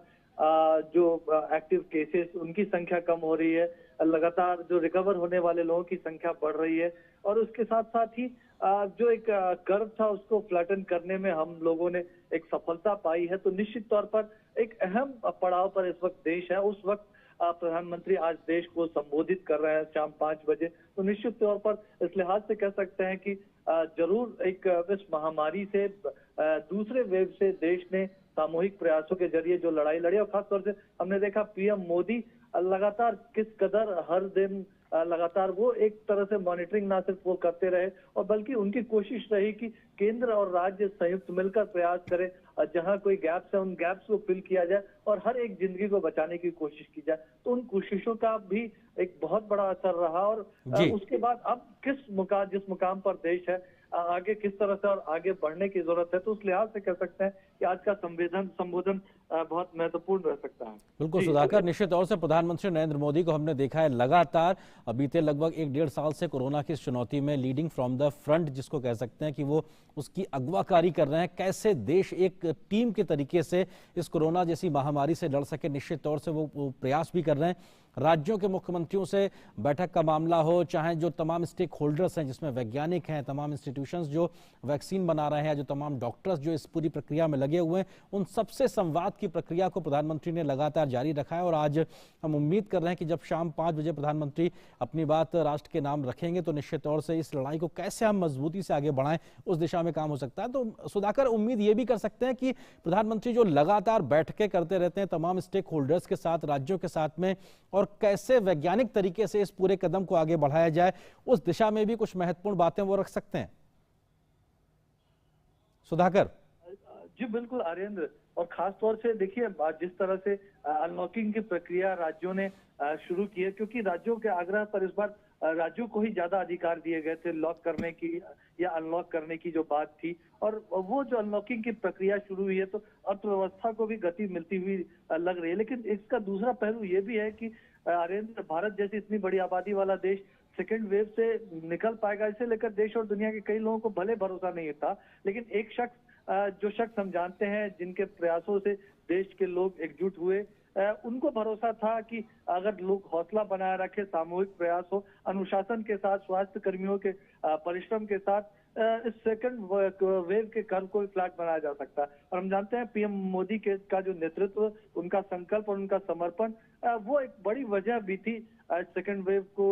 जो एक्टिव केसेस उनकी संख्या कम हो रही है, लगातार जो रिकवर होने वाले लोगों की संख्या बढ़ रही है और उसके साथ साथ ही जो एक कर्व था उसको फ्लैटन करने में हम लोगों ने एक सफलता पाई है, तो निश्चित तौर पर एक अहम पड़ाव पर इस वक्त देश है। उस वक्त प्रधानमंत्री आज देश को संबोधित कर रहे हैं शाम 5 बजे, तो निश्चित तौर पर इस लिहाज से कह सकते हैं कि जरूर एक इस महामारी से, दूसरे वेव से देश ने सामूहिक प्रयासों के जरिए जो लड़ाई लड़ी और खासतौर से हमने देखा पीएम मोदी लगातार किस कदर हर दिन लगातार वो एक तरह से मॉनिटरिंग ना सिर्फ वो करते रहे और बल्कि उनकी कोशिश रही कि केंद्र और राज्य संयुक्त मिलकर प्रयास करें, जहां कोई गैप्स है उन गैप्स को फिल किया जाए और हर एक जिंदगी को बचाने की कोशिश की जाए। तो उन कोशिशों का भी एक बहुत बड़ा असर रहा और उसके बाद अब जिस मुकाम पर देश है आगे किस तरह से और आगे बढ़ने की जरूरत है, तो उस लिहाज से कह सकते हैं कि आज का संबोधन बहुत महत्वपूर्ण रह सकता है। बिल्कुल सुधाकर, निश्चित तौर से प्रधानमंत्री नरेंद्र मोदी को हमने देखा है लगातार बीते लगभग 1-1.5 साल से कोरोना की इस चुनौती में लीडिंग फ्रॉम द फ्रंट, जिसको कह सकते हैं कि वो उसकी अगवाकारी कर रहे हैं। कैसे देश एक टीम के तरीके से इस कोरोना जैसी महामारी से लड़ सके, निश्चित तौर से वो प्रयास भी कर रहे हैं। राज्यों के मुख्यमंत्रियों से बैठक का मामला हो, चाहे जो तमाम स्टेक होल्डर्स हैं जिसमें वैज्ञानिक हैं, तमाम इंस्टीट्यूशंस जो वैक्सीन बना रहे हैं, जो तमाम डॉक्टर्स जो इस पूरी प्रक्रिया में लगे हुए हैं, उन सबसे संवाद की प्रक्रिया को प्रधानमंत्री ने लगातार जारी रखा है। और आज हम उम्मीद कर रहे हैं कि जब शाम 5 बजे प्रधानमंत्री अपनी बात राष्ट्र के नाम रखेंगे तो निश्चित तौर से इस लड़ाई को कैसे हम मजबूती से आगे बढ़ाएं उस दिशा में काम हो सकता है। तो सुधाकर, उम्मीद ये भी कर सकते हैं कि प्रधानमंत्री जो लगातार बैठकें करते रहते हैं तमाम स्टेक होल्डर्स के साथ, राज्यों के साथ में, और कैसे वैज्ञानिक तरीके से इस पूरे कदम को आगे बढ़ाया जाए, उस दिशा में भी कुछ महत्वपूर्ण बातें वो रख सकते हैं। सुधाकर जी बिल्कुल आर्येंद्र, और खास तौर से देखिए जिस तरह से अनलॉकिंग की प्रक्रिया राज्यों ने शुरू की है, क्योंकि राज्यों के आग्रह पर इस बार राज्यों को ही ज्यादा अधिकार दिए गए थे लॉक करने की या अनलॉक करने की जो बात थी, और वो जो अनलॉकिंग की प्रक्रिया शुरू हुई है तो अर्थव्यवस्था को भी गति मिलती हुई लग रही है। लेकिन इसका दूसरा पहलू ये भी है कि आर्येंद्र, भारत जैसी इतनी बड़ी आबादी वाला देश सेकेंड वेव से निकल पाएगा, इसे लेकर देश और दुनिया के कई लोगों को भले भरोसा नहीं था, लेकिन एक शख्स जो शख्स हम जानते हैं जिनके प्रयासों से देश के लोग एकजुट हुए, उनको भरोसा था कि अगर लोग हौसला बनाए रखे, सामूहिक प्रयास हो, अनुशासन के साथ, स्वास्थ्य कर्मियों के परिश्रम के साथ इस सेकंड वेव के कर्व को फ्लैट बनाया जा सकता है। और हम जानते हैं पीएम मोदी का जो नेतृत्व, उनका संकल्प और उनका समर्पण, वो एक बड़ी वजह भी थी सेकंड वेव को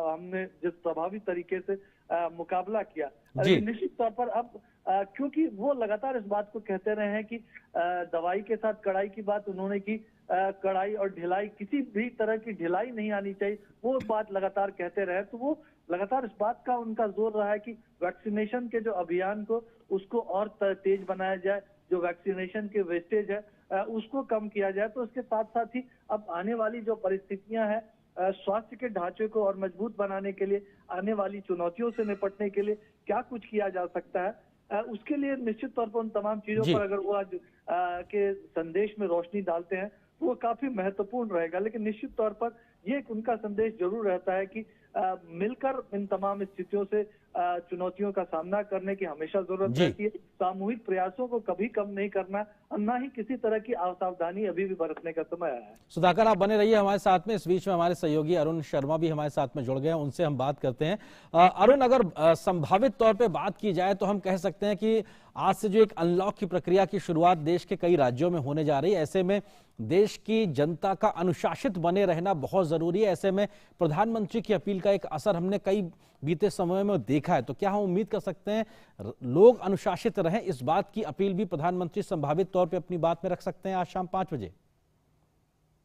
हमने जिस प्रभावी तरीके से मुकाबला किया। निश्चित तौर पर अब क्योंकि वो लगातार इस बात को कहते रहे हैं कि दवाई के साथ कड़ाई की बात उन्होंने की, कड़ाई और ढिलाई, किसी भी तरह की ढिलाई नहीं आनी चाहिए, वो बात लगातार कहते रहे। तो वो लगातार इस बात का उनका जोर रहा है कि वैक्सीनेशन के जो अभियान को उसको और तेज बनाया जाए, जो वैक्सीनेशन के वेस्टेज है उसको कम किया जाए। तो उसके साथ साथ ही अब आने वाली जो परिस्थितियां हैं, स्वास्थ्य के ढांचे को और मजबूत बनाने के लिए, आने वाली चुनौतियों से निपटने के लिए क्या कुछ किया जा सकता है, उसके लिए निश्चित तौर पर उन तमाम चीजों पर अगर वो आज के संदेश में रोशनी डालते हैं तो वो काफी महत्वपूर्ण रहेगा। लेकिन निश्चित तौर पर ये उनका संदेश जरूर रहता है कि मिलकर इन तमाम स्थितियों से चुनौतियों का सामना करने की हमेशा जरूरत रहती है। सामूहिक प्रयासों को कभी कम नहीं करना और न ही किसी तरह की असावधानी अभी भी बरतने का समय आया है। सुधाकर, आप बने रहिए हमारे साथ में। इस बीच में हमारे सहयोगी अरुण शर्मा भी हमारे साथ में जुड़ गए हैं, उनसे हम बात करते हैं। अरुण, अगर संभावित तौर पे बात की जाए तो हम कह सकते हैं कि आज से जो एक अनलॉक की प्रक्रिया की शुरुआत देश के कई राज्यों में होने जा रही है, ऐसे में देश की जनता का अनुशासित बने रहना बहुत जरूरी है। ऐसे में प्रधानमंत्री की अपील का एक असर हमने कई बीते समय में देखा है, तो क्या हम उम्मीद कर सकते हैं लोग अनुशासित रहें? इस बात की अपील भी प्रधानमंत्री संभावित तौर पे अपनी बात में रख सकते हैं आज शाम 5 बजे।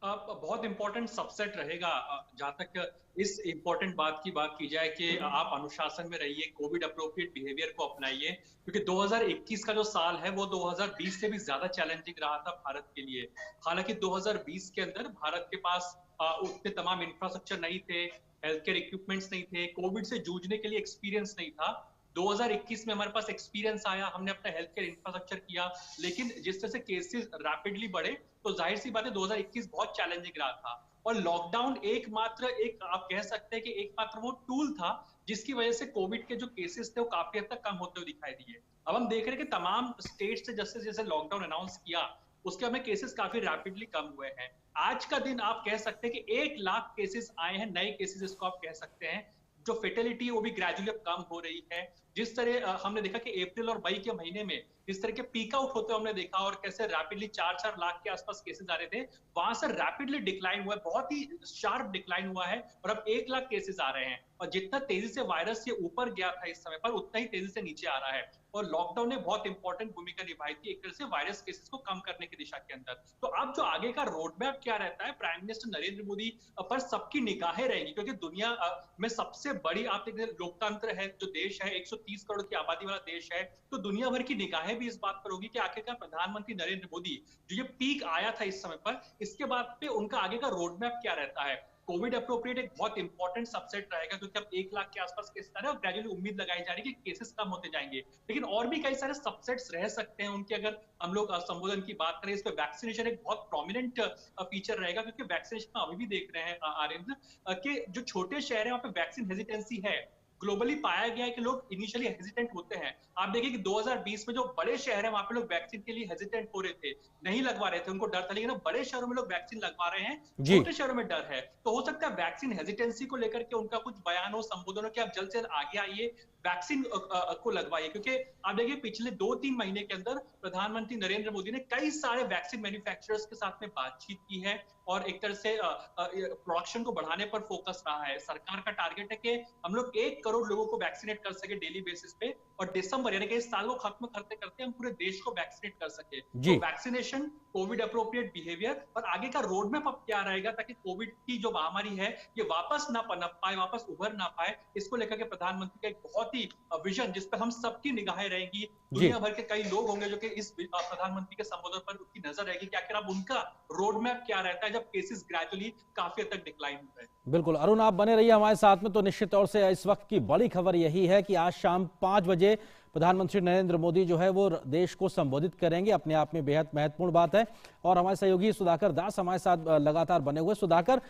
बहुत इंपॉर्टेंट सबसेट रहेगा जहां तक इस इंपॉर्टेंट बात की जाए कि आप अनुशासन में रहिए, कोविड अप्रोप्रिएट बिहेवियर को अपनाइए, क्योंकि 2021 का जो साल है वो 2020 से भी ज्यादा चैलेंजिंग रहा था भारत के लिए। हालांकि 2020 के अंदर भारत के पास उतने तमाम इंफ्रास्ट्रक्चर नहीं थे, हेल्थ केयर इक्विपमेंट्स नहीं थे, कोविड से जूझने के लिए एक्सपीरियंस नहीं था। 2021 में हमारे पास एक्सपीरियंस आया, हमने अपना हेल्थ केयर इंफ्रास्ट्रक्चर किया, लेकिन जिस तरह से केसेस रैपिडली बढ़े तो जाहिर सी बात है 2021 बहुत चैलेंजिंग रहा था। और लॉकडाउन आप कह सकते हैं कि एकमात्र वो टूल था जिसकी वजह से कोविड के जो केसेस थे वो काफी हद तक कम होते हुए दिखाई दिए। अब हम देख रहे हैं कि तमाम स्टेट से जैसे जैसे लॉकडाउन अनाउंस किया उसके हमें केसेस काफी रैपिडली कम हुए हैं। आज का दिन आप कह सकते हैं कि 1 लाख केसेस आए हैं, नए केसेस इसको आप कह सकते हैं। जो फेटेलिटी वो भी ग्रेजुअली अब कम हो रही है। जिस तरह हमने देखा कि अप्रैल और मई के महीने में जिस तरह के पीक आउट होते हमने देखा और कैसे रैपिडली 4-4 लाख के आसपास केसेस आ रहे थे, वहां से रैपिडली डिक्लाइन हुआ है, बहुत ही शार्प डिक्लाइन हुआ है और अब 1 लाख केसेस आ रहे हैं। और जितना तेजी से वायरस ये ऊपर गया था इस समय पर, उतना ही तेजी से नीचे आ रहा है। और लॉकडाउन ने बहुत इंपॉर्टेंट भूमिका निभाई थी एक तरह से वायरस केसेस को कम करने की दिशा के अंदर। तो अब जो आगे का रोड मैप क्या रहता है, प्राइम मिनिस्टर नरेंद्र मोदी पर सबकी निगाहें रहेंगी, क्योंकि दुनिया में सबसे बड़ी आप देखिए लोकतंत्र है, जो देश है 130 करोड़ की आबादी वाला देश है, तो दुनिया भर की निगाहें भी इस बात पर होगी कि आखिरकार प्रधानमंत्री नरेंद्र मोदी जो ये पीक आया था इस समय पर, इसके बाद पे उनका आगे का रोड मैप क्या रहता है। कोविड अप्रोप्रिएट एक बहुत इंपॉर्टेंट सबसेट रहेगा, क्योंकि अब 1 लाख के आसपास केसेस आ रहे हैं और ग्रेजुअली उम्मीद लगाई जा रही है कि केसेस कम होते जाएंगे। लेकिन और भी कई सारे सबसेट्स रह सकते हैं उनके, अगर हम लोग संबोधन की बात करें, इस पे वैक्सीनेशन एक बहुत प्रोमिनेंट फीचर रहेगा, क्योंकि वैक्सीनेशन अभी भी देख रहे हैं आरिंद्र कि जो छोटे शहर है वहां पे वैक्सीन हेजिटेंसी है। ग्लोबली पाया गया है कि लोग इनिशियली हेजिटेंट होते हैं। आप देखिए कि 2020 में जो बड़े शहर हैं वहां पे लोग वैक्सीन के लिए हेजिटेंट हो रहे थे, नहीं लगवा रहे थे, उनको डर था। लेकिन अब बड़े शहरों में लोग वैक्सीन लगवा रहे हैं, छोटे शहरों में डर है। तो हो सकता है वैक्सीन हेजिटेंसी को लेकर के उनका कुछ बयान हो, संबोधन हो कि आप जल्द से जल्द आगे आइए, वैक्सीन को लगवाइए। क्योंकि आप देखिए पिछले 2-3 महीने के अंदर प्रधानमंत्री नरेंद्र मोदी ने कई सारे वैक्सीन मैन्युफैक्चरर्स के साथ में बातचीत की है और एक तरह से प्रोडक्शन को बढ़ाने पर फोकस रहा है। सरकार का टारगेट है कि हम लोग 1 करोड़ लोगों को वैक्सीनेट कर सके डेली बेसिस पे, और दिसंबर यानी कि इस साल को खत्म करते करते हम पूरे देश को वैक्सीनेट कर सके। तो वैक्सीनेशन, कोविड अप्रोप्रिएट बिहेवियर और आगे का रोड मैप अब क्या रहेगा, ताकि कोविड की जो महामारी है ये वापस ना पनप पाए, वापस उभर ना पाए, इसको लेकर के प्रधानमंत्री का एक बहुत ही विजन, जिस पर हम सबकी निगाहें रहेंगी। दुनिया भर के कई लोग होंगे जो कि इस प्रधानमंत्री के संबोधन पर उनकी नजर रहेगी कि आखिर अब उनका रोड मैप क्या रहता है जब केसेस ग्रेजुअली काफी हद तक डिक्लाइन हो रहे हैं। बिल्कुल अरुण, आप बने रहिए हमारे साथ में। तो निश्चित तौर से इस वक्त की बड़ी खबर यही है कि आज शाम 5 बजे प्रधानमंत्री नरेंद्र मोदी जो है वो देश को संबोधित करेंगे, अपने आप में बेहद महत्वपूर्ण बात है। और हमारे सहयोगी सुधाकर दास हमारे साथ लगातार बने हुए। सुधाकर,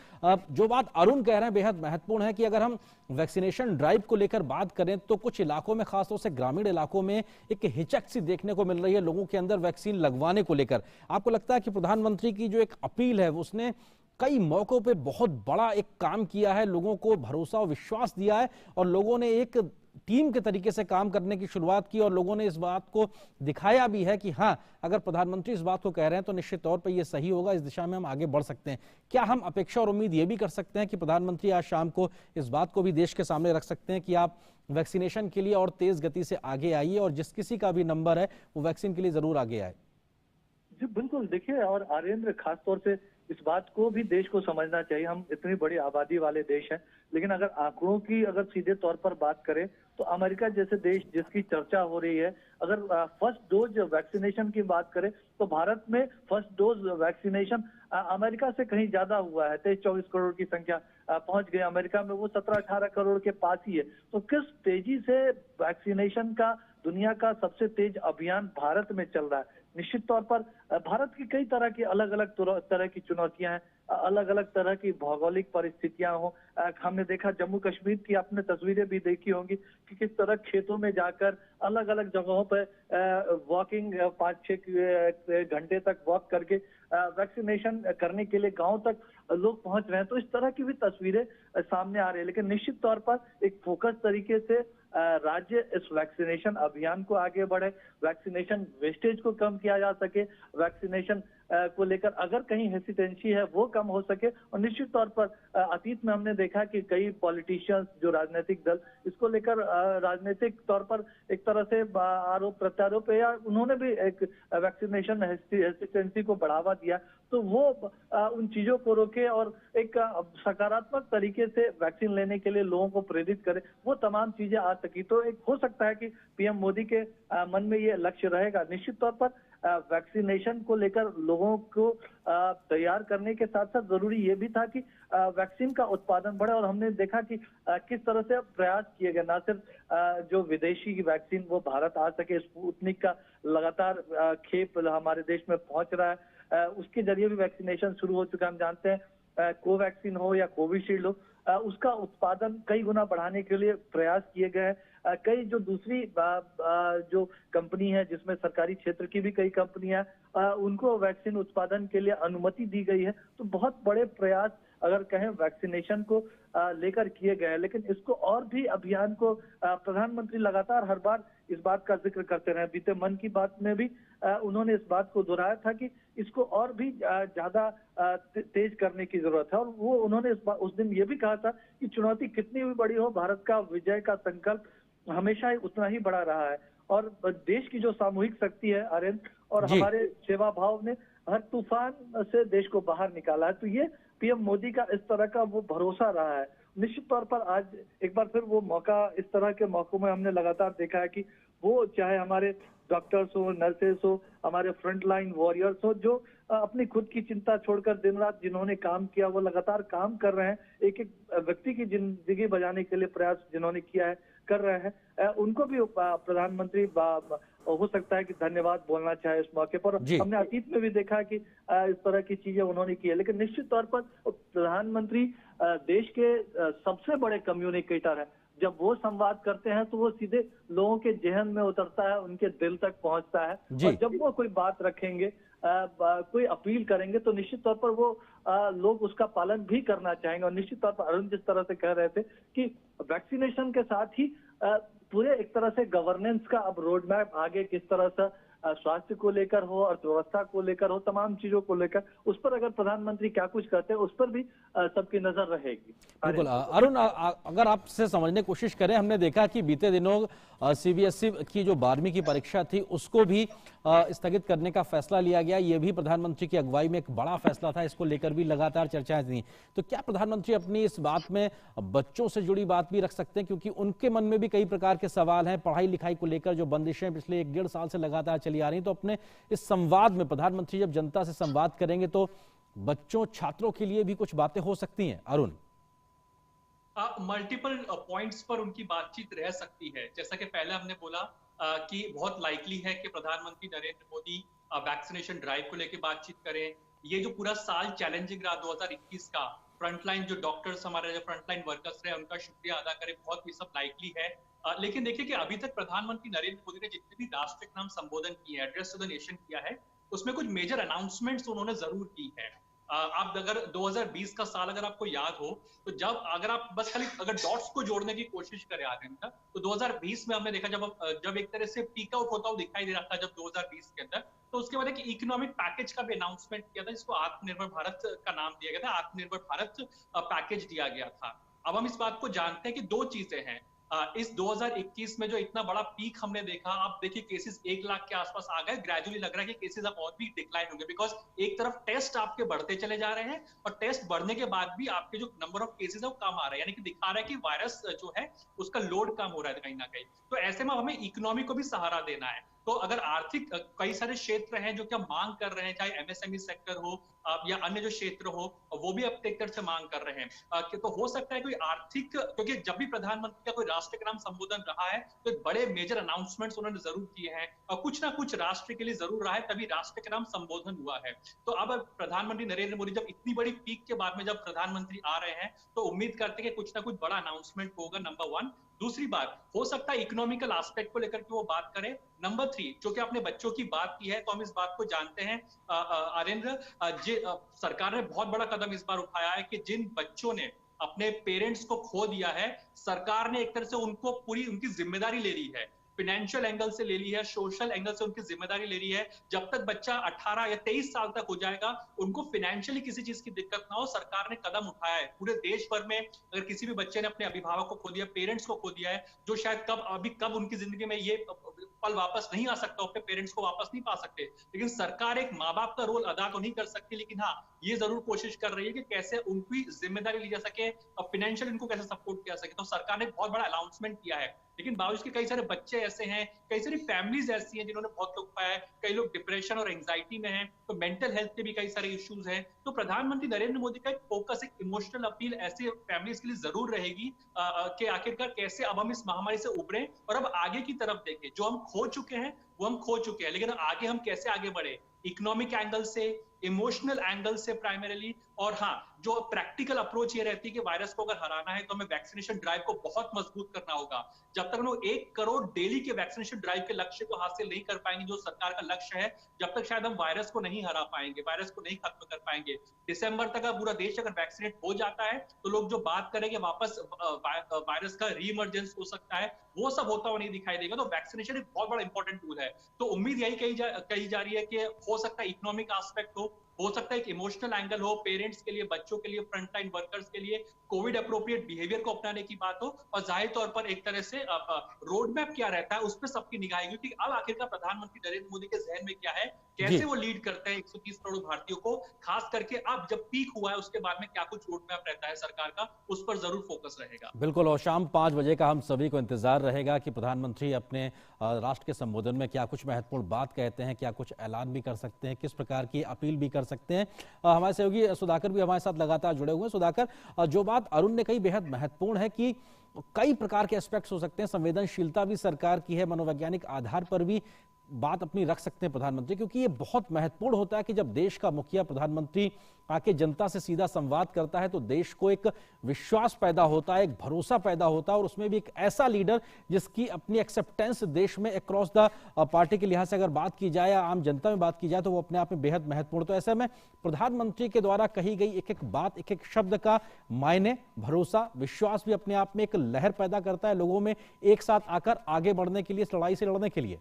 जो बात अरुण कह रहे हैं बेहद महत्वपूर्ण है कि अगर हम वैक्सीनेशन ड्राइव को लेकर बात करें तो कुछ इलाकों में, खासतौर से ग्रामीण इलाकों में, एक हिचक सी देखने को मिल रही है लोगों के अंदर वैक्सीन लगवाने को लेकर। आपको लगता है कि प्रधानमंत्री की जो एक अपील है उसने कई मौकों पे बहुत बड़ा एक काम किया है, लोगों को भरोसा और विश्वास दिया है और लोगों ने एक टीम के तरीके से काम करने की शुरुआत की और लोगों ने इस बात को दिखाया भी है कि हाँ, अगर प्रधानमंत्री इस बात को कह रहे हैं तो निश्चित तौर पर यह सही होगा, इस दिशा में हम आगे बढ़ सकते हैं। क्या हम अपेक्षा और उम्मीद ये भी कर सकते हैं कि प्रधानमंत्री आज शाम को इस बात को भी देश के सामने रख सकते हैं कि आप वैक्सीनेशन के लिए और तेज गति से आगे आइए और जिस किसी का भी नंबर है वो वैक्सीन के लिए जरूर आगे आए? जी बिल्कुल, देखिए, और आर्येंद्र, खास तौर से इस बात को भी देश को समझना चाहिए। हम इतनी बड़ी आबादी वाले देश हैं, लेकिन अगर आंकड़ों की अगर सीधे तौर पर बात करें तो अमेरिका जैसे देश जिसकी चर्चा हो रही है, अगर फर्स्ट डोज वैक्सीनेशन की बात करें तो भारत में फर्स्ट डोज वैक्सीनेशन अमेरिका से कहीं ज्यादा हुआ है। 23-24 करोड़ की संख्या पहुंच गई। अमेरिका में वो 17-18 करोड़ के पास ही है। तो किस तेजी से वैक्सीनेशन का दुनिया का सबसे तेज अभियान भारत में चल रहा है। निश्चित तौर पर भारत की कई तरह की अलग अलग तरह की चुनौतियां हैं, अलग अलग तरह की भौगोलिक परिस्थितियां हो। हमने देखा जम्मू कश्मीर की, आपने तस्वीरें भी देखी होंगी कि किस तरह खेतों में जाकर अलग अलग जगहों पर वॉकिंग 5-6 घंटे तक वॉक करके वैक्सीनेशन करने के लिए गांव तक लोग पहुंच रहे हैं। तो इस तरह की भी तस्वीरें सामने आ रही है। लेकिन निश्चित तौर पर एक फोकस तरीके से राज्य इस वैक्सीनेशन अभियान को आगे बढ़े, वैक्सीनेशन वेस्टेज को कम किया जा सके, वैक्सीनेशन को लेकर अगर कहीं हेसिटेंसी है वो कम हो सके। और निश्चित तौर पर अतीत में हमने देखा कि कई पॉलिटिशियंस, जो राजनीतिक दल, इसको लेकर राजनीतिक तौर पर एक तरह से आरोप प्रत्यारोप या उन्होंने भी एक वैक्सीनेशन हेसिटेंसी को बढ़ावा दिया। तो वो उन चीजों को रोके और एक सकारात्मक तरीके से वैक्सीन लेने के लिए लोगों को प्रेरित करे, वो तमाम चीजें आ सकी। तो एक हो सकता है कि पीएम मोदी के मन में ये लक्ष्य रहेगा। निश्चित तौर पर वैक्सीनेशन को लेकर लोगों को तैयार करने के साथ साथ जरूरी ये भी था कि वैक्सीन का उत्पादन बढ़े। और हमने देखा कि किस तरह से प्रयास किए गए, ना सिर्फ जो विदेशी वैक्सीन वो भारत आ सके, स्पुतनिक का लगातार खेप हमारे देश में पहुंच रहा है, उसके जरिए भी वैक्सीनेशन शुरू हो चुका है। हम जानते हैं कोवैक्सीन हो या कोविशील्ड हो, उसका उत्पादन कई गुना बढ़ाने के लिए प्रयास किए गए हैं। कई जो दूसरी जो कंपनी है, जिसमें सरकारी क्षेत्र की भी कई कंपनियां, उनको वैक्सीन उत्पादन के लिए अनुमति दी गई है। तो बहुत बड़े प्रयास अगर कहें वैक्सीनेशन को लेकर किए गए हैं, लेकिन इसको और भी अभियान को प्रधानमंत्री लगातार हर बार इस बात का जिक्र करते रहे। बीते मन की बात में भी उन्होंने इस बात को दोहराया था कि इसको और भी ज्यादा तेज करने की जरूरत है। और वो उन्होंने उस दिन ये भी कहा था कि चुनौती कितनी भी बड़ी हो, भारत का विजय का संकल्प हमेशा ही उतना ही बड़ा रहा है। और देश की जो सामूहिक शक्ति है आर्यन, और हमारे सेवा भाव ने हर तूफान से देश को बाहर निकाला है। तो ये पीएम मोदी का इस तरह का वो भरोसा रहा है। निश्चित तौर पर आज एक बार फिर वो मौका, इस तरह के मौकों में हमने लगातार देखा है कि वो चाहे हमारे डॉक्टर्स हो, नर्सेस हो, हमारे फ्रंट लाइन वॉरियर्स हो, जो अपनी खुद की चिंता छोड़कर दिन रात जिन्होंने काम किया, वो लगातार काम कर रहे हैं। एक एक व्यक्ति की जिंदगी बचाने के लिए प्रयास जिन्होंने किया है, कर रहे हैं, उनको भी प्रधानमंत्री हो सकता है कि धन्यवाद बोलना चाहे इस मौके पर। हमने अतीत में भी देखा कि इस तरह की चीजें उन्होंने की है, लेकिन निश्चित तौर पर प्रधानमंत्री देश के सबसे बड़े कम्युनिकेटर है। जब वो संवाद करते हैं तो वो सीधे लोगों के जहन में उतरता है, उनके दिल तक पहुंचता है। और जब वो कोई बात रखेंगे, कोई अपील करेंगे, तो निश्चित तौर पर वो लोग उसका पालन भी करना चाहेंगे। और निश्चित तौर पर अरुण जिस तरह से कह रहे थे कि वैक्सीनेशन के साथ ही पूरे एक तरह से गवर्नेंस का अब रोड मैप आगे किस तरह से स्वास्थ्य को लेकर हो, अर्थव्यवस्था को लेकर हो, तमाम चीजों को लेकर, उस पर अगर प्रधानमंत्री क्या कुछ करते हैं उस पर भी सबकी नजर रहेगी। बिल्कुल अरुण, अगर आपसे समझने की कोशिश करें, हमने देखा कि बीते दिनों सीबीएसई की जो 12वीं की परीक्षा थी उसको भी स्थगित करने का फैसला लिया गया। ये भी प्रधानमंत्री की अगुवाई में एक बड़ा फैसला था, इसको लेकर भी लगातार चर्चाएं थी। तो क्या प्रधानमंत्री अपनी इस बात में बच्चों से जुड़ी बात भी रख सकते हैं, क्योंकि उनके मन में भी कई प्रकार के सवाल हैं पढ़ाई लिखाई को लेकर, जो बंदिशें पिछले 1-1.5 साल से लगातार चली आ रही। तो अपने इस संवाद में प्रधानमंत्री जब जनता से संवाद करेंगे तो बच्चों, छात्रों के लिए भी कुछ बातें हो सकती हैं। अरुण, मल्टीपल पॉइंट्स पर उनकी बातचीत रह सकती है। जैसा कि पहले हमने बोला कि बहुत लाइकली है कि प्रधानमंत्री नरेंद्र मोदी वैक्सीनेशन ड्राइव को लेकर बातचीत करें। ये जो पूरा साल चैलेंजिंग रहा 2021 का, फ्रंटलाइन जो डॉक्टर्स, हमारे जो फ्रंटलाइन वर्कर्स रहे, उनका शुक्रिया अदा करें, बहुत ये सब लाइकली है। लेकिन देखिए कि अभी तक प्रधानमंत्री नरेंद्र मोदी ने जितने भी राष्ट्र के नाम संबोधन किए हैं, एड्रेस टू द नेशन किया है, उसमें कुछ मेजर अनाउंसमेंट्स उन्होंने जरूर की है। आप अगर 2020 का साल अगर आपको याद हो, तो जब अगर आप बस खाली अगर डॉट्स को जोड़ने की कोशिश करें आगे तक, तो 2020 में हमने देखा जब एक तरह से पीक आउट होता हुआ दिखाई दे रहा था जब 2020 के अंदर, तो उसके बाद एक इकोनॉमिक पैकेज का भी अनाउंसमेंट किया था, जिसको आत्मनिर्भर भारत का नाम दिया गया था, आत्मनिर्भर भारत पैकेज दिया गया था। अब हम इस बात को जानते हैं कि दो चीजें हैं। इस 2021 में जो इतना बड़ा पीक हमने देखा, आप देखिए केसेस 1 लाख के आसपास आ गए, ग्रेजुअली लग रहा है कि केसेस अब और भी डिक्लाइन होंगे, बिकॉज एक तरफ टेस्ट आपके बढ़ते चले जा रहे हैं और टेस्ट बढ़ने के बाद भी आपके जो नंबर ऑफ केसेस है वो कम आ रहे हैं, यानी कि दिखा रहा है कि वायरस जो है उसका लोड कम हो रहा है कहीं ना कहीं। तो ऐसे में हमें इकोनॉमी को भी सहारा देना है। तो अगर आर्थिक कई सारे क्षेत्र हैं जो क्या मांग कर रहे हैं, चाहे एमएसएमई सेक्टर हो या अन्य जो क्षेत्र हो, वो भी अब टेक्टर से मांग कर रहे हैं। तो हो सकता है कोई आर्थिक, क्योंकि जब भी प्रधानमंत्री का कोई राष्ट्र के नाम संबोधन रहा है तो एक बड़े मेजर अनाउंसमेंट्स उन्होंने जरूर किए हैं और कुछ ना कुछ राष्ट्र के लिए जरूर रहा है, तभी राष्ट्र के नाम संबोधन हुआ है। तो अब प्रधानमंत्री नरेंद्र मोदी जब इतनी बड़ी पीक के बाद में जब प्रधानमंत्री आ रहे हैं, तो उम्मीद करते हैं कि कुछ ना कुछ बड़ा अनाउंसमेंट होगा, नंबर 1। दूसरी बात, हो सकता है इकोनॉमिकल एस्पेक्ट को लेकर के वो बात करें। नंबर 3, जो कि आपने बच्चों की बात की है, तो हम इस बात को जानते हैं आर्येंद्र, सरकार ने बहुत बड़ा कदम इस बार उठाया है कि जिन बच्चों ने अपने पेरेंट्स को खो दिया है, सरकार ने एक तरह से उनको पूरी उनकी जिम्मेदारी ले ली है, फाइनेंशियल एंगल से ले ली है, सोशल एंगल से उनकी जिम्मेदारी ले ली है। जब तक बच्चा 18 या 23 साल तक हो जाएगा, उनको फाइनेंशियली किसी चीज की दिक्कत ना हो, सरकार ने कदम उठाया है। पूरे देश भर में अगर किसी भी बच्चे ने अपने अभिभावक को खो दिया, पेरेंट्स को खो दिया है, जो शायद कब उनकी जिंदगी में ये पल वापस नहीं आ सकता, अपने पेरेंट्स को वापस नहीं पा सकते, लेकिन सरकार एक माँ बाप का रोल अदा तो नहीं कर सकती, लेकिन हाँ ये जरूर कोशिश कर रही है कि कैसे उनकी जिम्मेदारी ली जा सके और फाइनेंशियल इनको कैसे सपोर्ट किया सके। तो सरकार ने बहुत बड़ा अनाउंसमेंट किया है, लेकिन बावजूद के कई सारे बच्चे ऐसे हैं, कई सारी फैमिलीज ऐसी हैं जिन्होंने बहुत दुख पाया है, कई लोग डिप्रेशन और एंजाइटी में हैं, तो मेंटल हेल्थ के भी कई सारे इश्यूज हैं। तो प्रधानमंत्री नरेंद्र मोदी का एक फोकस, एक इमोशनल अपील ऐसे फैमिलीज के लिए जरूर रहेगी कि आखिरकार कैसे अब हम इस महामारी से उभरें और अब आगे की तरफ देखें। जो हम खो चुके हैं वो हम खो चुके हैं। लेकिन आगे हम कैसे आगे बढ़े, इकोनॉमिक एंगल से, इमोशनल एंगल से प्राइमरीली, और हाँ, जो प्रैक्टिकल अप्रोच ये रहती है कि वायरस को अगर हराना है तो हमें वैक्सीनेशन ड्राइव को बहुत मजबूत करना होगा। जब तक हम लोग 1 करोड़ डेली के वैक्सीनेशन ड्राइव के लक्ष्य को हासिल नहीं कर पाएंगे, जो सरकार का लक्ष्य है, जब तक शायद हम वायरस को नहीं हरा पाएंगे, वायरस को नहीं खत्म कर पाएंगे। दिसंबर तक पूरा देश अगर वैक्सीनेट हो जाता है तो लोग जो बात करेंगे वापस वायरस का रीइमर्जेंस हो सकता है, वो सब होता हुआ नहीं दिखाई देगा। तो वैक्सीनेशन एक बहुत बड़ा इंपॉर्टेंट टूल है। तो उम्मीद यही कही जा रही है कि हो सकता है इकोनॉमिक एस्पेक्ट हो सकता है एक इमोशनल एंगल हो, पेरेंट्स के लिए, बच्चों के लिए, फ्रंटलाइन वर्कर्स के लिए कोविड अप्रोप्रिएट बिहेवियर को अपनाने की बात हो, और जाहिर तौर पर एक तरह से रोड मैप क्या रहता है उस पर सबकी निगाह है, क्योंकि अब आखिरकार प्रधानमंत्री नरेंद्र मोदी के जहन में क्या है, कैसे वो लीड करते हैं 130 करोड़ भारतीयों को, खास करके अब जब पीक हुआ है उसके बाद में क्या कुछ रोड मैप रहता है सरकार का, उस पर जरूर फोकस रहेगा। बिल्कुल, और शाम 5 बजे का हम सभी को इंतजार रहेगा कि प्रधानमंत्री अपने राष्ट्र के संबोधन में क्या कुछ महत्वपूर्ण बात कहते हैं, क्या कुछ ऐलान भी कर सकते हैं, किस प्रकार की अपील भी कर सकते हैं। हमारे सहयोगी सुधाकर भी हमारे साथ लगातार जुड़े हुए हैं। सुधाकर, जो बात अरुण ने कही बेहद महत्वपूर्ण है कि कई प्रकार के एस्पेक्ट्स हो सकते हैं, संवेदनशीलता भी सरकार की है, मनोवैज्ञानिक आधार पर भी बात अपनी रख सकते हैं प्रधानमंत्री, क्योंकि ये बहुत महत्वपूर्ण होता है कि जब देश का मुखिया प्रधानमंत्री आके जनता से सीधा संवाद करता है तो देश को एक विश्वास पैदा होता है, एक भरोसा पैदा होता है, और उसमें भी एक ऐसा लीडर जिसकी अपनी एक्सेप्टेंस देश में अक्रॉस द पार्टी के लिहाज से अगर बात की जाए या आम जनता में बात की जाए तो वो अपने आप में बेहद महत्वपूर्ण। तो ऐसे में प्रधानमंत्री के द्वारा कही गई एक एक बात, एक एक शब्द का मायने, भरोसा, विश्वास भी अपने आप में एक लहर पैदा करता है लोगों में एक साथ आकर आगे बढ़ने के लिए, इस लड़ाई से लड़ने के लिए।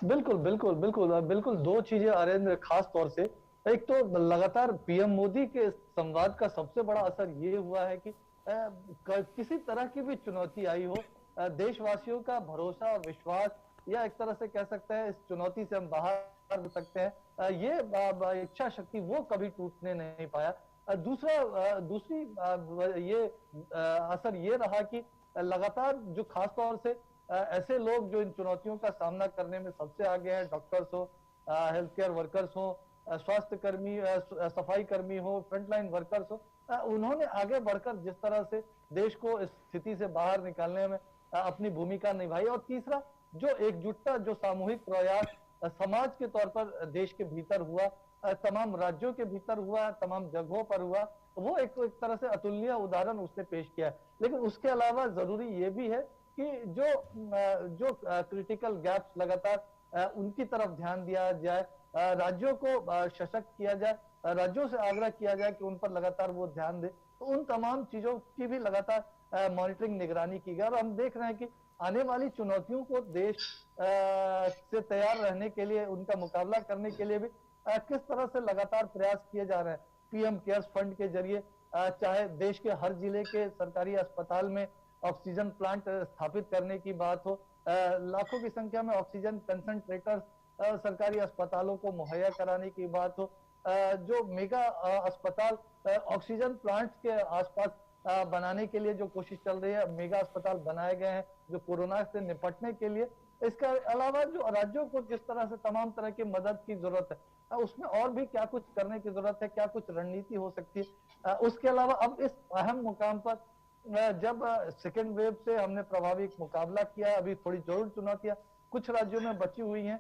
बिल्कुल बिल्कुल बिल्कुल बिल्कुल, दो चीजें अरेंद्र, खास तौर से एक तो लगातार पीएम मोदी के संवाद का सबसे बड़ा असर ये हुआ है कि किसी तरह की भी चुनौती आई हो, देशवासियों का भरोसा और विश्वास, या एक तरह से कह सकते हैं इस चुनौती से हम बाहर सकते हैं, ये इच्छा शक्ति वो कभी टूटने नहीं पाया। दूसरी ये असर ये रहा कि लगातार जो खास तौर से ऐसे लोग जो इन चुनौतियों का सामना करने में सबसे आगे हैं, डॉक्टर्स हो, हेल्थ केयर वर्कर्स हो, स्वास्थ्य कर्मी, सफाई कर्मी हो, फ्रंटलाइन वर्कर्स हो, उन्होंने आगे बढ़कर जिस तरह से देश को इस स्थिति से बाहर निकालने में अपनी भूमिका निभाई। और तीसरा, जो एकजुटता, जो सामूहिक प्रयास समाज के तौर पर देश के भीतर हुआ, तमाम राज्यों के भीतर हुआ, तमाम जगहों पर हुआ, वो एक तरह से अतुलनीय उदाहरण उसने पेश किया है। लेकिन उसके अलावा जरूरी ये भी है कि जो क्रिटिकल गैप्स लगातार उनकी तरफ ध्यान दिया जाए, राज्यों को सशक्त किया जाए, राज्यों से आग्रह किया जाए कि उन पर लगातार वो ध्यान दे। तो उन तमाम चीजों की भी लगातार मॉनिटरिंग, निगरानी की गई। और हम देख रहे हैं कि आने वाली चुनौतियों को देश से तैयार रहने के लिए, उनका मुकाबला करने के लिए भी किस तरह से लगातार प्रयास किए जा रहे हैं। पीएम केयर्स फंड के जरिए चाहे देश के हर जिले के सरकारी अस्पताल में ऑक्सीजन प्लांट स्थापित करने की बात हो, लाखों की संख्या में ऑक्सीजन कंसंट्रेटर्स सरकारी अस्पतालों को मुहैया कराने की बात हो, जो मेगा अस्पताल ऑक्सीजन प्लांट्स के आसपास बनाने के लिए जो कोशिश चल रही है, मेगा अस्पताल बनाए गए हैं जो कोरोना से निपटने के लिए। इसके अलावा जो राज्यों को जिस तरह से तमाम तरह की मदद की जरूरत है, उसमें और भी क्या कुछ करने की जरूरत है, क्या कुछ रणनीति हो सकती है। उसके अलावा अब इस अहम मुकाम पर जब सेकेंड वेव से हमने प्रभावी मुकाबला किया, अभी थोड़ी जरूर चुनौतियां कुछ राज्यों में बची हुई हैं,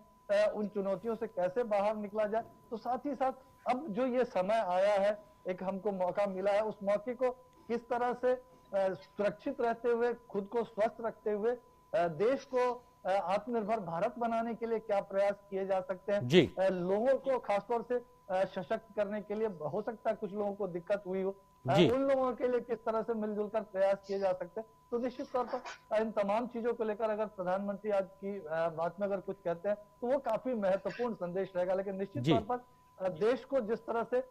उन चुनौतियों से कैसे बाहर निकला जाए। तो साथ ही साथ अब जो ये समय आया है, एक हमको मौका मिला है, उस मौके को किस तरह से सुरक्षित रहते हुए, खुद को स्वस्थ रखते हुए देश को आत्मनिर्भर भारत बनाने के लिए क्या प्रयास किए जा सकते हैं। लोगों को खासतौर से सशक्त करने के लिए हो सकता है कुछ लोगों को दिक्कत हुई हो, उन लोगों के लिए किस तरह से मिलजुल कर प्रयास किए जा सकते हैं। तो निश्चित तौर पर इन तमाम चीजों को लेकर अगर प्रधानमंत्री आज की बात में अगर कुछ कहते हैं तो वो काफी महत्वपूर्ण संदेश रहेगा। लेकिन निश्चित तौर पर देश को जिस तरह से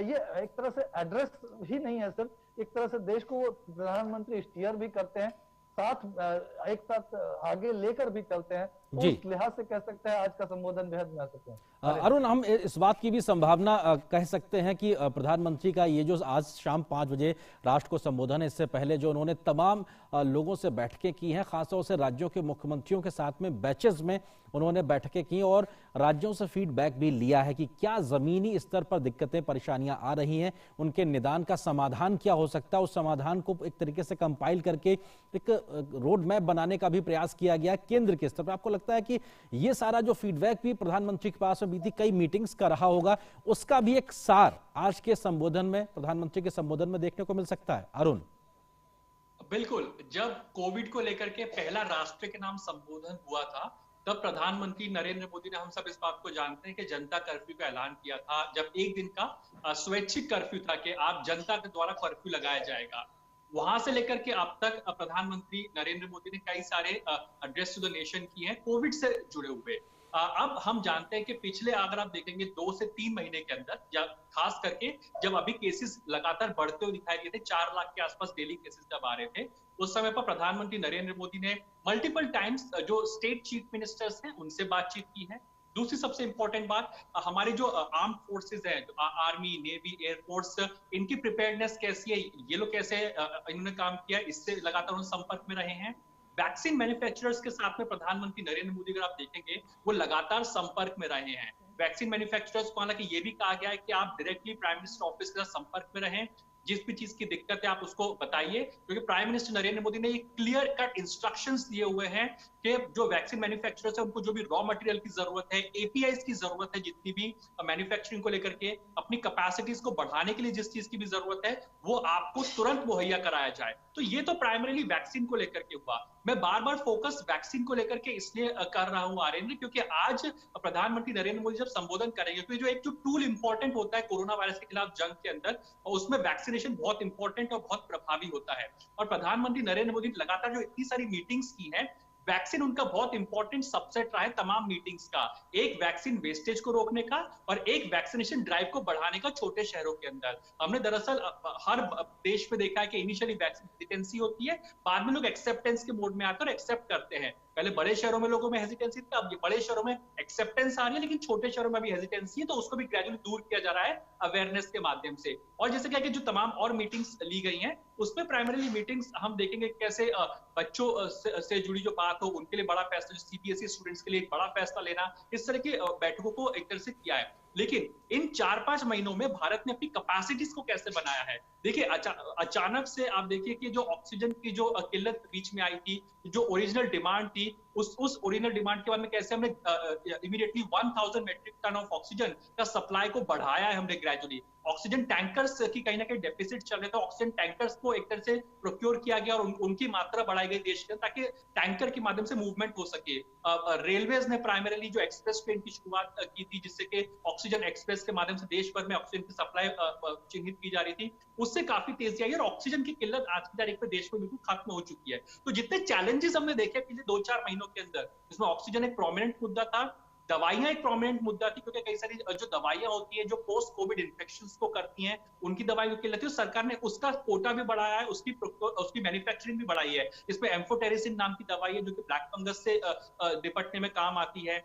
ये एक तरह से एड्रेस ही नहीं है, सिर्फ एक तरह से देश को प्रधानमंत्री स्टीयर भी करते हैं, साथ एक साथ आगे लेकर भी चलते हैं। तो उस लिहाज से कह सकते हैं आज का संबोधन बेहद महत्वपूर्ण है। अरुण, हम इस बात की भी संभावना कह सकते हैं कि प्रधानमंत्री का ये जो आज शाम 5 बजे राष्ट्र को संबोधन है, इससे पहले जो उन्होंने तमाम लोगों से बैठकें की हैं, खासतौर से राज्यों के मुख्यमंत्रियों के साथ में बैचेस में उन्होंने बैठकें की और राज्यों से फीडबैक भी लिया है कि क्या जमीनी स्तर पर दिक्कतें, परेशानियां आ रही हैं, उनके निदान का समाधान क्या हो सकता है। उस समाधान को एक तरीके से कंपाइल करके एक रोड मैप बनाने का भी प्रयास किया गया केंद्र के स्तर पर। आपको लगता है कि ये सारा जो फीडबैक भी प्रधानमंत्री के पास में बीती कई मीटिंग्स का रहा होगा, उसका भी एक सार आज के संबोधन में, प्रधानमंत्री के संबोधन में देखने को मिल सकता है। अरुण, बिल्कुल, जब कोविड को लेकर के पहला राष्ट्र के नाम संबोधन हुआ था, तब प्रधानमंत्री नरेंद्र मोदी ने, हम सब इस बात को जानते हैं कि जनता कर्फ्यू का ऐलान किया था, जब एक दिन का स्वैच्छिक कर्फ्यू था कि आप जनता के द्वारा कर्फ्यू लगाया जाएगा। वहां से लेकर के अब तक प्रधानमंत्री नरेंद्र मोदी ने कई सारे एड्रेस टू द नेशन किए हैं कोविड से जुड़े हुए। अब हम जानते हैं कि पिछले, अगर आप देखेंगे 2 से 3 महीने के अंदर, या खास करके जब अभी केसेस लगातार बढ़ते हुए दिखाई दिए थे, 4 लाख के आसपास डेली केसेस जब आ रहे थे, उस समय पर प्रधानमंत्री नरेंद्र मोदी ने मल्टीपल टाइम्स जो स्टेट चीफ मिनिस्टर्स हैं उनसे बातचीत की है। दूसरी सबसे इंपॉर्टेंट बात, हमारी जो आर्म फोर्सेस हैं, आर्मी, नेवी, एयरफोर्स, इनकी प्रिपेयर्डनेस कैसी है, ये लोग कैसे इन्होंने काम किया, इससे लगातार उन संपर्क में रहे हैं। वैक्सीन मैन्युफैक्चरर्स के साथ में प्रधानमंत्री नरेंद्र मोदी, अगर आप देखेंगे, वो लगातार संपर्क में रहे हैं। वैक्सीन मैन्युफैक्चरर्स को हालांकि ये भी कहा गया है कि आप डायरेक्टली प्राइम मिनिस्टर ऑफिस के साथ संपर्क में रहें, जिस भी चीज की दिक्कत है आप उसको बताइए, क्योंकि प्राइम मिनिस्टर नरेंद्र मोदी ने एक क्लियर कट इंस्ट्रक्शंस दिए हुए हैं कि जो वैक्सीन मैन्युफैक्चरर्स है उनको जो भी रॉ मटेरियल की जरूरत है, एपीआईज की जरूरत है, जितनी भी मैन्युफैक्चरिंग को लेकर के अपनी कैपेसिटीज को बढ़ाने के लिए जिस चीज की भी जरूरत है, वो आपको तुरंत मुहैया कराया जाए। तो ये तो प्राइमरीली वैक्सीन को लेकर के हुआ। मैं बार बार फोकस वैक्सीन को लेकर के इसलिए कर रहा हूं आर्यन, क्योंकि आज प्रधानमंत्री नरेंद्र मोदी जब संबोधन करेंगे, क्योंकि जो टूल इंपॉर्टेंट होता है कोरोना वायरस के खिलाफ जंग के अंदर, उसमें वैक्सीनेशन बहुत इंपॉर्टेंट और बहुत प्रभावी होता है। और प्रधानमंत्री नरेंद्र मोदी ने लगातार जो इतनी सारी मीटिंग्स की है, वैक्सीन उनका बहुत इंपॉर्टेंट सबसेट रहा है तमाम मीटिंग्स का। एक वैक्सीन वेस्टेज को रोकने का और एक वैक्सीनेशन ड्राइव को बढ़ाने का छोटे शहरों के अंदर। हमने दरअसल हर देश में देखा है कि इनिशियली वैक्सीन हेजिटेंसी होती है, बाद में लोग एक्सेप्टेंस के मोड में आकर एक्सेप्ट करते हैं। पहले बड़े शहरों में लोगों में हेजिटेंसी थी, अब ये बड़े शहरों में एक्सेप्टेंस आ रही है, लेकिन छोटे शहरों में भी हेजिटेंसी है, तो उसको भी ग्रेजुअली दूर किया जा रहा है अवेयरनेस के माध्यम से। और जैसे क्या कि जो तमाम और मीटिंग्स ली गई हैं, उसमें प्राइमरीली मीटिंग्स हम देखेंगे कैसे बच्चों से जुड़ी जो बात हो, उनके लिए बड़ा फैसला, सीबीएसई स्टूडेंट्स के लिए एक बड़ा फैसला लेना, इस तरह की बैठकों को एक तरह से किया है। लेकिन इन 4-5 महीनों में भारत ने अपनी कैपेसिटीज को कैसे बनाया है? देखिए, अचानक से आप देखिए कि जो ऑक्सीजन की जो किल्लत बीच में आई थी, जो ओरिजिनल डिमांड थी, उस ओरिजिनल डिमांड के बाद में कैसे हमने immediately 1000 metric ton of oxygen का सप्लाई को बढ़ाया है हमने ग्रेजुअली। ऑक्सीजन टैंकर्स की कहीं ना कहीं डेफिसिट चल रहे थे, ऑक्सीजन टैंकर्स को एक तरह से प्रोक्योर किया गया और उनकी मात्रा बढ़ाई गई देश के, ताकि टैंकर के माध्यम से मूवमेंट हो सके। रेलवेज ने प्राइमरीली जो एक्सप्रेस ट्रेन की शुरुआत की थी, जिससे कि ऑक्सीजन एक्सप्रेस के माध्यम से देश भर में ऑक्सीजन की सप्लाई चिन्हित की जा रही थी, उससे काफी तेजी आई और ऑक्सीजन की किल्लत आज की तारीख में देश में बिल्कुल खत्म हो चुकी है। तो जितने चैलेंजेस हमने देखे पिछले 2-4 महीनों के अंदर, इसमें ऑक्सीजन एक प्रोमिनेंट मुद्दा था, दवाइयां एक प्रोमिनेंट मुद्दा थी, क्योंकि कई सारी जो दवाइयां होती है जो पोस्ट कोविड इन्फेक्शंस को करती हैं, उनकी दवाइयों की किल्लत है, सरकार ने उसका कोटा भी बढ़ाया है, उसकी मैन्युफैक्चरिंग भी बढ़ाई है। इसमें एम्फोटेरिसिन नाम की दवाई है जो कि ब्लैक फंगस से निपटने में काम आती है।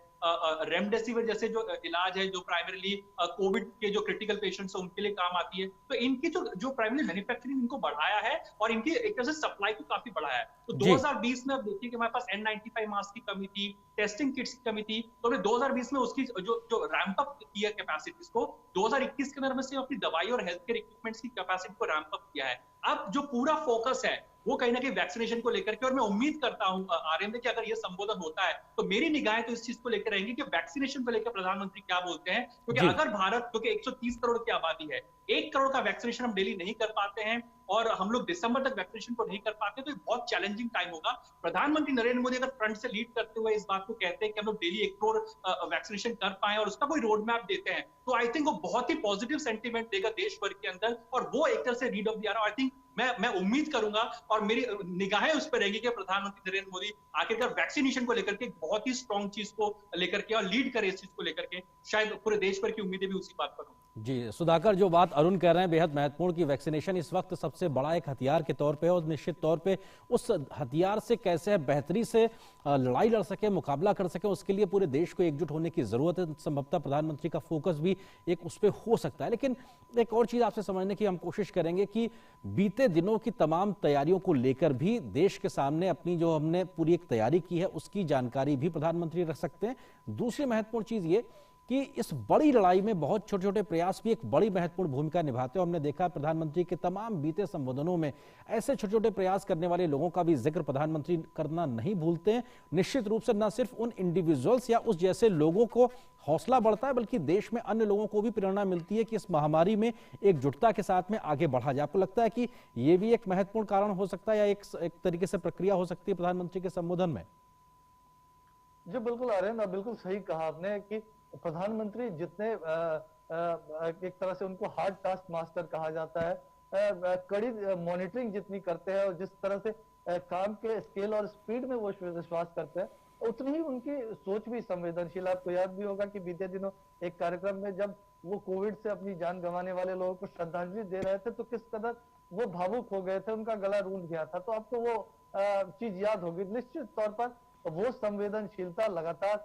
रेमडेसिविर जैसे जो इलाज है, जो प्राइमरीली कोविड के जो क्रिटिकल पेशेंट्स हैं उनके लिए काम आती है। तो इनकी जो प्राइमरी मैन्युफैक्चरिंग इनको बढ़ाया है और इनकी एक तरह से सप्लाई को काफी बढ़ाया है। तो 2020 में अब देखिए कि हमारे पास N95 मास्क की कमी थी, टेस्टिंग किट्स की कमी थी, तो हमने 2020 में उसकी जो रैंप अप किया कैपेसिटीज को, 2021 के अंदर में से अपनी दवाई और हेल्थ केयर इक्विपमेंट्स की कैपेसिटी को रैंप अप किया है। अब जो पूरा फोकस है वो कहीं ना कहीं वैक्सीनेशन को लेकर के, और मैं उम्मीद करता हूं आर्यन कि अगर ये संबोधन होता है तो मेरी निगाहें तो इस चीज को लेकर रहेंगी कि वैक्सीनेशन को लेकर प्रधानमंत्री क्या बोलते हैं। क्योंकि अगर भारत, क्योंकि 130 करोड़ की आबादी है, 1 करोड़ का वैक्सीनेशन हम डेली नहीं कर पाते हैं और हम लोग दिसंबर तक वैक्सीनेशन को नहीं कर पाते, तो बहुत चैलेंजिंग टाइम होगा। प्रधानमंत्री नरेंद्र मोदी अगर फ्रंट से लीड करते हुए इस बात को कहते हैं कि हम लोग डेली 1 करोड़ वैक्सीनेशन कर पाए और उसका कोई रोड मैप देते हैं, तो आई थिंक वो बहुत ही पॉजिटिव सेंटीमेंट देगा देश भर के अंदर, और वो एक तरह से read of the year. I think मैं उम्मीद करूंगा और मेरी निगाहें उस पर रहेंगी कि प्रधानमंत्री नरेंद्र मोदी आखिरकार वैक्सीनेशन को लेकर के बहुत ही स्ट्रॉन्ग चीज को लेकर के और लीड करे इस चीज को लेकर के। शायद पूरे देश भर की उम्मीदें भी उसी बात पर हों। जी सुधाकर, जो बात अरुण कह रहे हैं बेहद महत्वपूर्ण कि वैक्सीनेशन इस वक्त सबसे बड़ा एक हथियार के तौर पे, और निश्चित तौर पे उस हथियार से कैसे बेहतरी से लड़ाई लड़ सके, मुकाबला कर सके, उसके लिए पूरे देश को एकजुट होने की जरूरत है। संभवतः प्रधानमंत्री का फोकस भी एक उस पर हो सकता है। लेकिन एक और चीज आपसे समझने की हम कोशिश करेंगे कि बीते दिनों की तमाम तैयारियों को लेकर भी देश के सामने अपनी जो हमने पूरी एक तैयारी की है उसकी जानकारी भी प्रधानमंत्री रख सकते हैं। दूसरी महत्वपूर्ण चीज ये कि इस बड़ी लड़ाई में बहुत छोटे छोटे प्रयास भी एक बड़ी महत्वपूर्ण भूमिका निभाते हैं। हमने देखा प्रधानमंत्री के तमाम बीते संबोधनों में ऐसे छोटे छोटे प्रयास करने वाले लोगों का भी जिक्र प्रधानमंत्री करना नहीं भूलते हैं। निश्चित रूप से न सिर्फ उन इंडिविजुअल्स या उस जैसे लोगों को हौसला बढ़ता है, बल्कि देश में अन्य लोगों को भी प्रेरणा मिलती है कि इस महामारी में एकजुटता के साथ में आगे बढ़ा जाए। आपको लगता है कि ये भी एक महत्वपूर्ण कारण हो सकता है या एक तरीके से प्रक्रिया हो सकती है प्रधानमंत्री के संबोधन में? जी बिल्कुल आर्यन, बिल्कुल सही कहा आपने कि प्रधानमंत्री जितने एक तरह से उनको हार्ड टास्क मास्टर कहा जाता है, कड़ी मॉनिटरिंग जितनी करते हैं और जिस तरह से काम के स्केल और स्पीड में वो विश्वास करते हैं, उतनी ही उनकी सोच भी संवेदनशील। आपको याद भी होगा कि बीते दिनों एक कार्यक्रम में जब वो कोविड से अपनी जान गंवाने वाले लोगों को श्रद्धांजलि दे रहे थे तो किस कदर वो भावुक हो गए थे, उनका गला रूंध गया था। तो आपको वो चीज याद होगी। निश्चित तौर पर वो संवेदनशीलता लगातार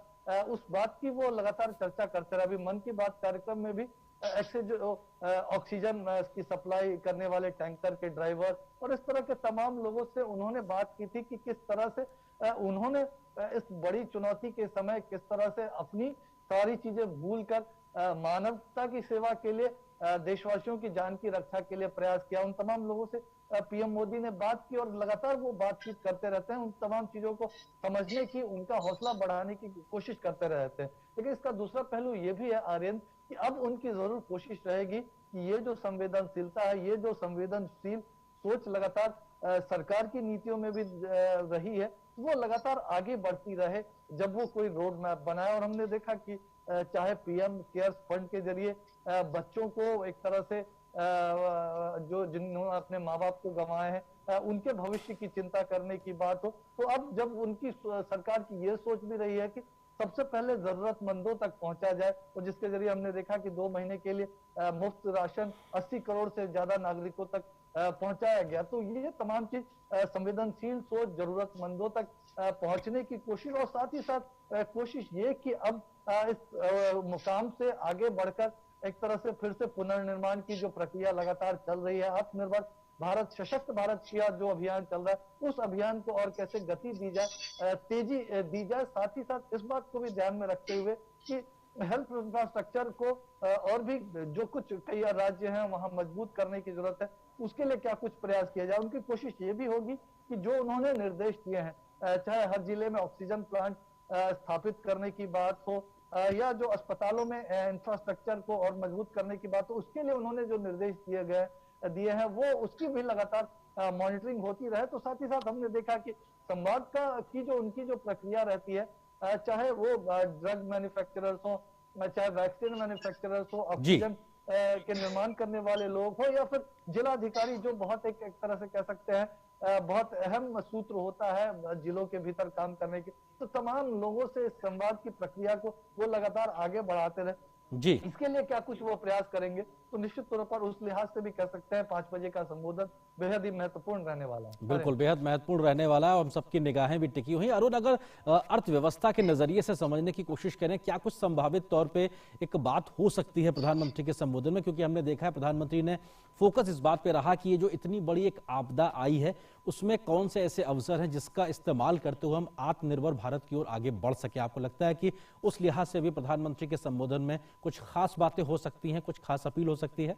उस बात की वो लगातार चर्चा करते रहे। अभी मन की बात कार्यक्रम में भी ऐसे जो ऑक्सीजन की सप्लाई करने वाले टैंकर के ड्राइवर और इस तरह के तमाम लोगों से उन्होंने बात की थी कि किस तरह से उन्होंने इस बड़ी चुनौती के समय किस तरह से अपनी सारी चीजें भूलकर मानवता की सेवा के लिए, देशवासियों की जान की रक्षा के लिए प्रयास किया। उन तमाम लोगों से पीएम मोदी ने बात की और लगातार वो बातचीत करते रहते हैं, उन तमाम चीजों को समझने की, उनका हौसला बढ़ाने की कोशिश करते रहते हैं। लेकिन इसका दूसरा पहलू ये भी है आर्यन कि अब उनकी जरूर कोशिश रहेगी कि ये जो संवेदनशीलता है, ये जो संवेदनशील सोच लगातार सरकार की नीतियों में भी रही है, वो लगातार आगे बढ़ती रहे। जब वो कोई रोड मैप बनाए, और हमने देखा कि चाहे पीएम केयर्स फंड के जरिए बच्चों को एक तरह से जो जिन्होंने अपने माँ बाप को गंवाए हैं उनके भविष्य की चिंता करने की बात हो, तो अब जब उनकी सरकार की ये सोच भी रही है कि सबसे पहले जरूरतमंदों तक पहुंचा जाए, और जिसके जरिए हमने देखा कि 2 महीने के लिए मुफ्त राशन 80 करोड़ से ज्यादा नागरिकों तक पहुंचाया गया। तो ये तमाम चीज संवेदनशील सोच, जरूरतमंदों तक पहुंचने की कोशिश, और साथ ही साथ कोशिश ये कि अब इस मुकाम से आगे बढ़कर एक तरह से फिर से पुनर्निर्माण की जो प्रक्रिया लगातार चल रही है, आत्मनिर्भर भारत, सशक्त भारत का जो अभियान चल रहा है, उस अभियान को और कैसे गति दी जाए, तेजी दी जाए। साथ ही साथ इस बात को भी ध्यान में रखते हुए कि हेल्थ इंफ्रास्ट्रक्चर को और भी जो कुछ कई राज्य हैं वहां मजबूत करने की जरूरत है, उसके लिए क्या कुछ प्रयास किया जाए। उनकी कोशिश ये भी होगी कि जो उन्होंने निर्देश दिए हैं, चाहे हर जिले में ऑक्सीजन प्लांट स्थापित करने की बात हो या जो अस्पतालों में इंफ्रास्ट्रक्चर को और मजबूत करने की बात हो, उसके लिए उन्होंने जो निर्देश दिए हैं वो उसकी भी लगातार मॉनिटरिंग होती रहे। तो साथ ही साथ हमने देखा कि संवाद की जो उनकी जो प्रक्रिया रहती है, चाहे वो ड्रग मैन्युफैक्चरर्स हो, चाहे वैक्सीन मैन्युफैक्चरर्स हो, ऑक्सीजन के निर्माण करने वाले लोग हो, या फिर जिलाधिकारी जो बहुत एक तरह से कह सकते हैं बहुत अहम सूत्र होता है जिलों के भीतर काम करने के, तो तमाम लोगों से इस संवाद की प्रक्रिया को वो लगातार आगे बढ़ाते रहे। जी, इसके लिए क्या कुछ वो प्रयास करेंगे, तो निश्चित तौर पर उस लिहाज से भी कह सकते हैं 5 बजे का संबोधन बेहद ही महत्वपूर्ण रहने वाला है। बिल्कुल बेहद महत्वपूर्ण रहने वाला है और हम सबकी निगाहें भी टिकी हुई। अरुण, अगर अर्थव्यवस्था के नजरिए से समझने की कोशिश करें, क्या कुछ संभावित तौर पे एक बात हो सकती है प्रधानमंत्री के संबोधन में? क्योंकि हमने देखा है प्रधानमंत्री ने फोकस इस बात पे रहा कि ये जो इतनी बड़ी एक आपदा आई है उसमें कौन से ऐसे अवसर हैं जिसका इस्तेमाल करते हुए हम आत्मनिर्भर भारत की ओर आगे बढ़ सके। आपको लगता है कि उस लिहाज से भी प्रधानमंत्री के संबोधन में कुछ खास बातें हो सकती हैं, कुछ खास अपील हो सकती है?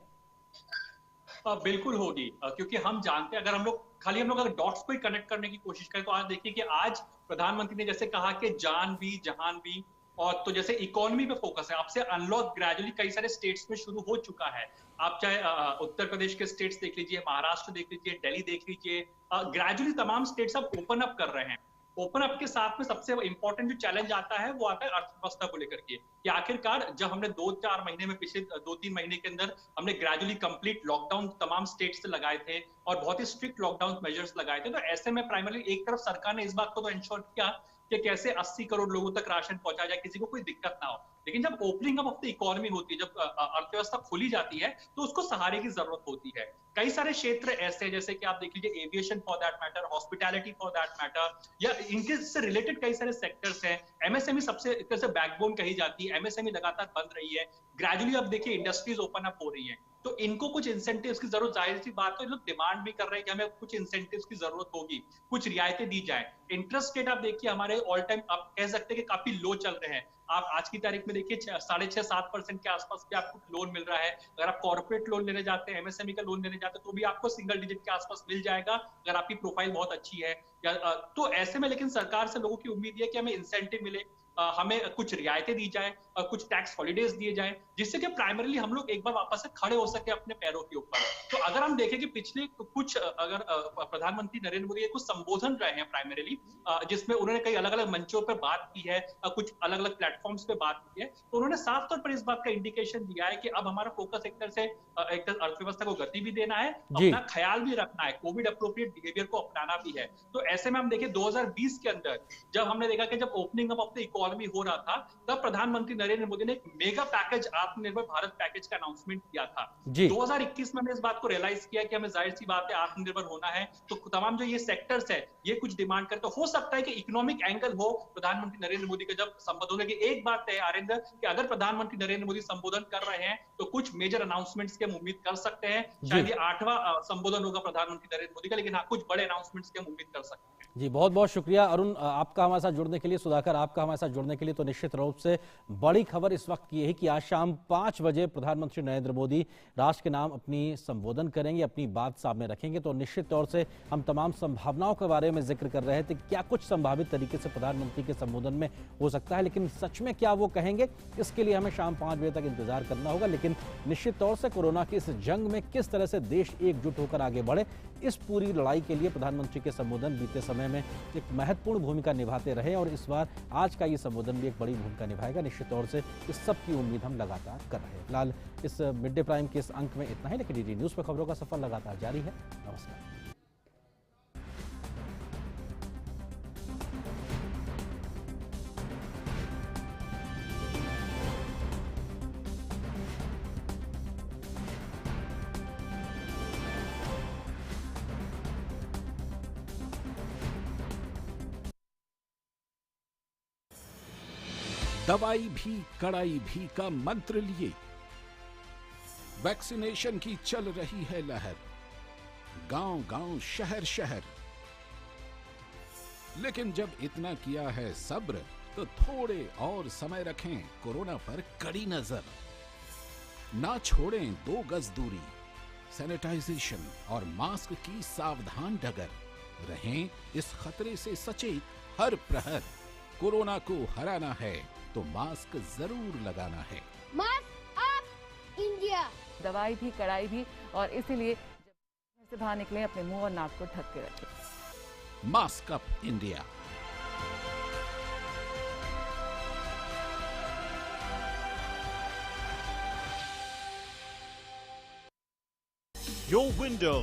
बिल्कुल होगी, क्योंकि हम जानते हैं अगर हम लोग अगर डॉट्स को ही कनेक्ट करने की कोशिश करें तो आज देखिए कि आज प्रधानमंत्री ने जैसे कहा कि जान भी जहान भी, और तो जैसे इकोनॉमी पे फोकस है। आपसे अनलॉक ग्रेजुअली कई सारे स्टेट्स में शुरू हो चुका है। आप चाहे उत्तर प्रदेश के स्टेट्स देख लीजिए, महाराष्ट्र देख लीजिए, दिल्ली देख लीजिए, ग्रेजुअली तमाम स्टेट्स अब ओपन अप कर रहे हैं। ओपन अप के साथ में सबसे इंपॉर्टेंट जो चैलेंज आता है वो आता है अर्थव्यवस्था को लेकर के, कि आखिरकार जब हमने 2-4 महीने में, पिछले 2-3 महीने के अंदर हमने ग्रेजुअली कंप्लीट लॉकडाउन तमाम स्टेट्स से लगाए थे और बहुत ही स्ट्रिक्ट लॉकडाउन मेजर्स लगाए थे, तो ऐसे में प्राइमरली एक तरफ सरकार ने इस बात को तो इंश्योर किया कि कैसे 80 करोड़ लोगों तक राशन पहुंचा जाए, किसी को कोई दिक्कत ना हो। लेकिन जब opening up of the economy होती है, जब अर्थव्यवस्था खुली जाती है, तो उसको सहारे की जरूरत होती है। कई सारे क्षेत्र ऐसे, जैसे कि आप देख लीजिए aviation for that matter, hospitality for that matter, या इनके से रिलेटेड कई सारे सेक्टर्स हैं। एमएसएमई सबसे बैकबोन कही जाती है, एमएसएमई लगातार बंद रही है। ग्रेजुअली अब देखिए इंडस्ट्रीज ओपन अप हो रही है। तो इनको कुछ इंसेंटिव्स की जरूरत, जाहिर सी बात है, लोग डिमांड भी कर रहे हैं कि हमें कुछ इंसेंटिव्स की जरूरत होगी, कुछ रियायतें दी जाए। इंटरेस्ट रेट आप देखिए हमारे ऑल टाइम आप कह सकते हैं कि काफी लो चल रहे हैं। आप आज की तारीख में देखिए 6.5-7% के आसपास भी आपको लोन मिल रहा है। अगर आप कॉर्पोरेट लोन लेने जाते हैं, एमएसएमई का लोन लेने जाते हैं, तो भी आपको सिंगल डिजिट के आसपास मिल जाएगा अगर आपकी प्रोफाइल बहुत अच्छी है। तो ऐसे में लेकिन सरकार से लोगों की उम्मीद है कि हमें इंसेंटिव मिले, हमें कुछ रियायतें दी जाए और कुछ टैक्स हॉलीडेज दिए जाए, जिससे कि प्राइमरीली हम लोग एक बार वापस से खड़े हो सके अपने पैरों के ऊपर। तो अगर हम देखें कि पिछले कुछ अगर प्रधानमंत्री नरेंद्र मोदी कुछ संबोधन रहे हैं प्राइमरीली, जिसमें उन्होंने कई अलग अलग मंचों पर बात की है, कुछ अलग अलग प्लेटफॉर्म्स पे बात की है, तो उन्होंने साफ तौर पर इस बात का इंडिकेशन दिया है कि अब हमारा फोकस एक तरह से एक अर्थव्यवस्था को गति भी देना है, अपना ख्याल भी रखना है, कोविड अप्रोप्रिएट बिहेवियर को अपनाना भी है। तो ऐसे में हम देखें 2020 के अंदर जब हमने देखा कि जब opening up of the economy हो रहा था, तब प्रधानमंत्री नरेंद्र मोदी ने एक मेगा पैकेज, आत्मनिर्भर भारत पैकेज का अनाउंसमेंट किया था। 2021 में हमने इस बात को रियलाइज किया कि हमें जाहिर सी बात है आत्मनिर्भर होना है, तो तमाम जो ये सेक्टर्स है ये कुछ डिमांड करते, तो हो सकता है कि इकोनॉमिक एंगल हो प्रधानमंत्री नरेंद्र मोदी का जब संबोधन होने की। एक बात है आरिंदर कि अगर प्रधानमंत्री नरेंद्र मोदी संबोधन कर रहे हैं तो कुछ मेजर अनाउंसमेंट्स की हम उम्मीद कर सकते हैं। शायद ये 8वां संबोधन होगा प्रधानमंत्री नरेंद्र मोदी का, लेकिन हाँ कुछ बड़े अनाउंसमेंट्स की हम उम्मीद कर सकते हैं। जी बहुत बहुत शुक्रिया अरुण, आपका हमारे साथ जुड़ने के लिए, सुधाकर आपका हमारे साथ जुड़ने के लिए। तो निश्चित रूप से बड़ी खबर इस वक्त की है कि आज शाम 5 बजे प्रधानमंत्री नरेंद्र मोदी राष्ट्र के नाम अपनी संबोधन करेंगे, अपनी बात सामने रखेंगे। तो निश्चित तौर से हम तमाम संभावनाओं के बारे में जिक्र कर रहे थे, क्या कुछ संभावित तरीके से प्रधानमंत्री के संबोधन में हो सकता है, लेकिन सच में क्या वो कहेंगे, इसके लिए हमें शाम 5 बजे तक इंतजार करना होगा। लेकिन निश्चित तौर से कोरोना की इस जंग में किस तरह से देश एकजुट होकर आगे बढ़े, इस पूरी लड़ाई के लिए प्रधानमंत्री के संबोधन बीते समय में एक महत्वपूर्ण भूमिका निभाते रहे और इस बार आज का ये संबोधन भी एक बड़ी भूमिका निभाएगा। निश्चित तौर से इस सब की उम्मीद हम लगातार कर रहे हैं। फिलहाल इस मिड डे प्राइम के इस अंक में इतना ही, लेकिन डीडी न्यूज़ पर खबरों का सफर लगातार जारी है। नमस्कार। दवाई भी कड़ाई भी का मंत्र लिए वैक्सीनेशन की चल रही है लहर, गांव-गांव शहर शहर। लेकिन जब इतना किया है सब्र, तो थोड़े और समय रखें कोरोना पर कड़ी नजर। ना छोड़ें 2 गज दूरी, सैनिटाइजेशन और मास्क की सावधान डगर। रहें इस खतरे से सचेत हर प्रहर। कोरोना को हराना है तो मास्क जरूर लगाना है। Mask up India. दवाई भी कड़ाई भी, और इसीलिए जब घर से बाहर निकले अपने मुंह और नाक को ढक के रखें। Mask up India. Your window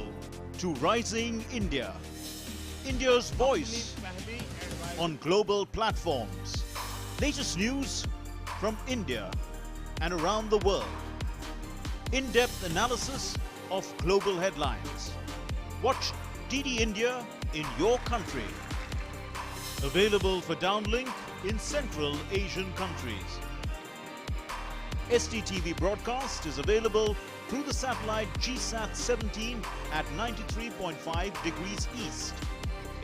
to rising India. India's voice on global platforms. Latest news from India and around the world. In-depth analysis of global headlines. Watch DD India in your country. Available for downlink in Central Asian countries. STTV broadcast is available through the satellite GSAT 17 at 93.5 degrees east.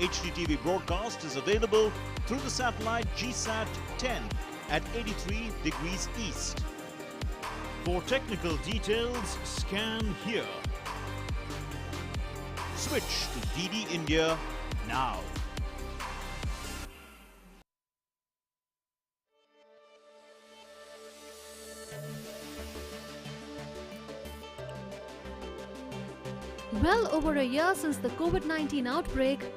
HDTV broadcast is available through the satellite GSAT 10 at 83 degrees east. For technical details, scan here. Switch to DD India now. Well over a year since the COVID-19 outbreak,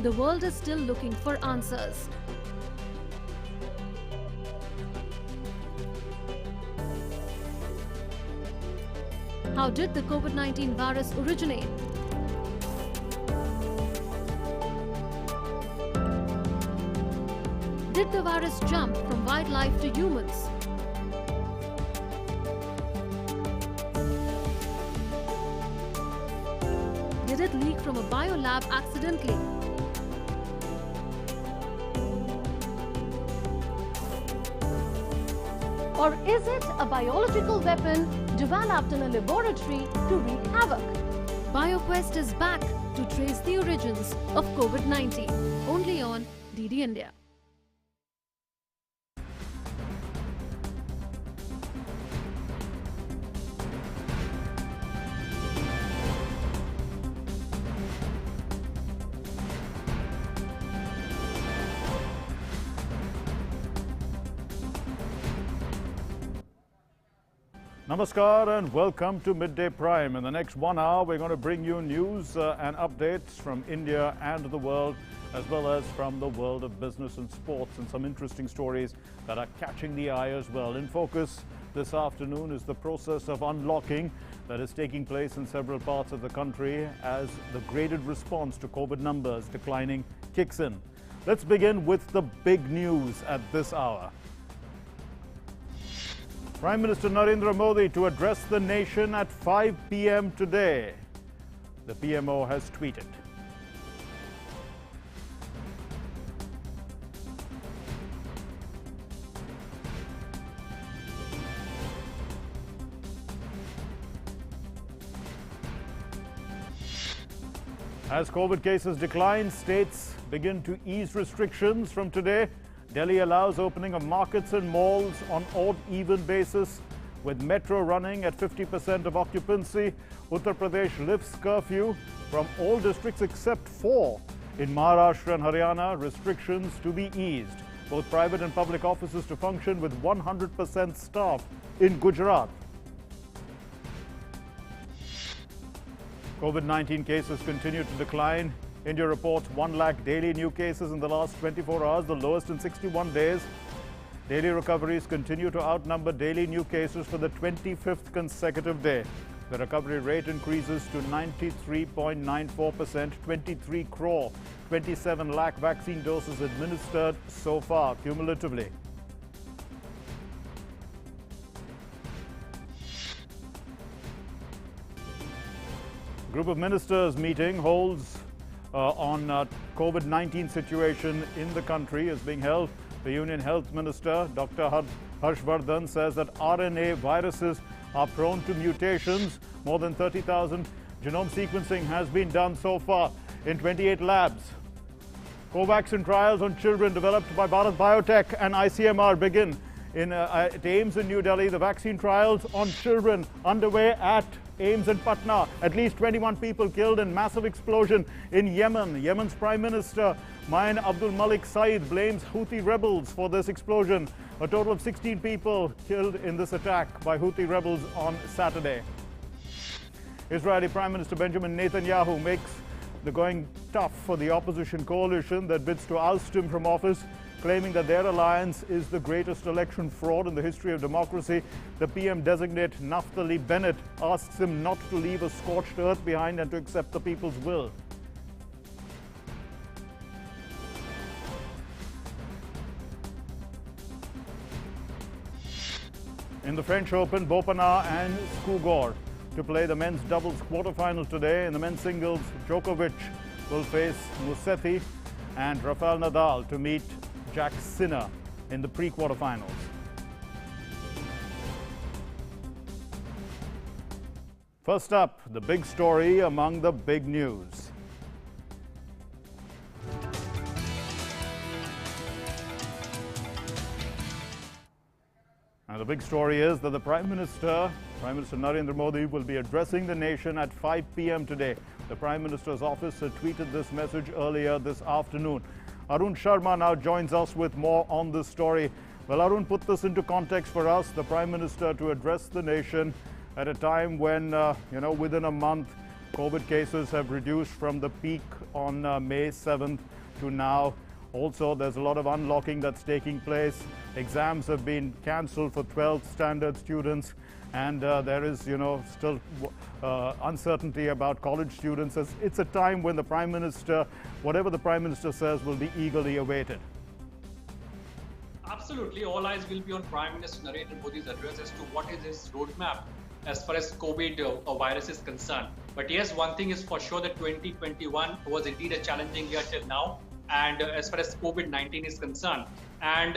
the world is still looking for answers. How did the COVID-19 virus originate? Did the virus jump from wildlife to humans? Did it leak from a biolab accidentally? Or is it a biological weapon developed in a laboratory to wreak havoc? BioQuest is back to trace the origins of COVID-19, only on DD India. Namaskar and welcome to Midday Prime. In the next 1 hour, we're going to bring you news and updates from India and the world, as well as from the world of business and sports, and some interesting stories that are catching the eye as well. In focus this afternoon is the process of unlocking that is taking place in several parts of the country as the graded response to COVID numbers declining kicks in. Let's begin with the big news at this hour. Prime Minister Narendra Modi to address the nation at 5 p.m. today. The PMO has tweeted. As COVID cases decline, states begin to ease restrictions from today. Delhi allows opening of markets and malls on odd-even basis, with metro running at 50% of occupancy. Uttar Pradesh lifts curfew from all districts except 4. In Maharashtra and Haryana, restrictions to be eased. Both private and public offices to function with 100% staff in Gujarat. COVID-19 cases continue to decline. India reports 1 lakh daily new cases in the last 24 hours, the lowest in 61 days. Daily recoveries continue to outnumber daily new cases for the 25th consecutive day. The recovery rate increases to 93.94%, 23 crore, 27 lakh vaccine doses administered so far cumulatively. Group of Ministers meeting holds on COVID-19 situation in the country is being held. The Union Health Minister, Dr. Harshvardhan, says that RNA viruses are prone to mutations. More than 30,000 genome sequencing has been done so far in 28 labs. Covaxin trials on children developed by Bharat Biotech and ICMR begin at AIIMS in New Delhi. The vaccine trials on children underway at AIIMS in Patna. At least 21 people killed in massive explosion in Yemen. Yemen's Prime Minister Main Abdul Malik Saeed blames Houthi rebels for this explosion. A total of 16 people killed in this attack by Houthi rebels on Saturday. Israeli Prime Minister Benjamin Netanyahu makes the going tough for the opposition coalition that bids to oust him from office, claiming that their alliance is the greatest election fraud in the history of democracy. The PM-designate Naftali Bennett asks him not to leave a scorched earth behind and to accept the people's will. In the French Open, Bopana and Skugor to play the men's doubles quarterfinal today. In the men's singles, Djokovic will face Musetti and Rafael Nadal to meet Jack Sinner in the pre-quarterfinals. First up, the big story among the big news. And the big story is that the Prime Minister Narendra Modi, will be addressing the nation at 5 p.m. today. The Prime Minister's office had tweeted this message earlier this afternoon. Arun Sharma now joins us with more on this story. Well, Arun, put this into context for us. The Prime Minister to address the nation at a time when, within a month, COVID cases have reduced from the peak on May 7th to now. Also, there's a lot of unlocking that's taking place. Exams have been cancelled for 12th standard students. And there is, still uncertainty about college students. It's a time when the Prime Minister, whatever the Prime Minister says, will be eagerly awaited. Absolutely. All eyes will be on Prime Minister Narendra Modi's address as to what is his roadmap as far as COVID virus is concerned. But yes, one thing is for sure that 2021 was indeed a challenging year till now. And as far as COVID-19 is concerned, And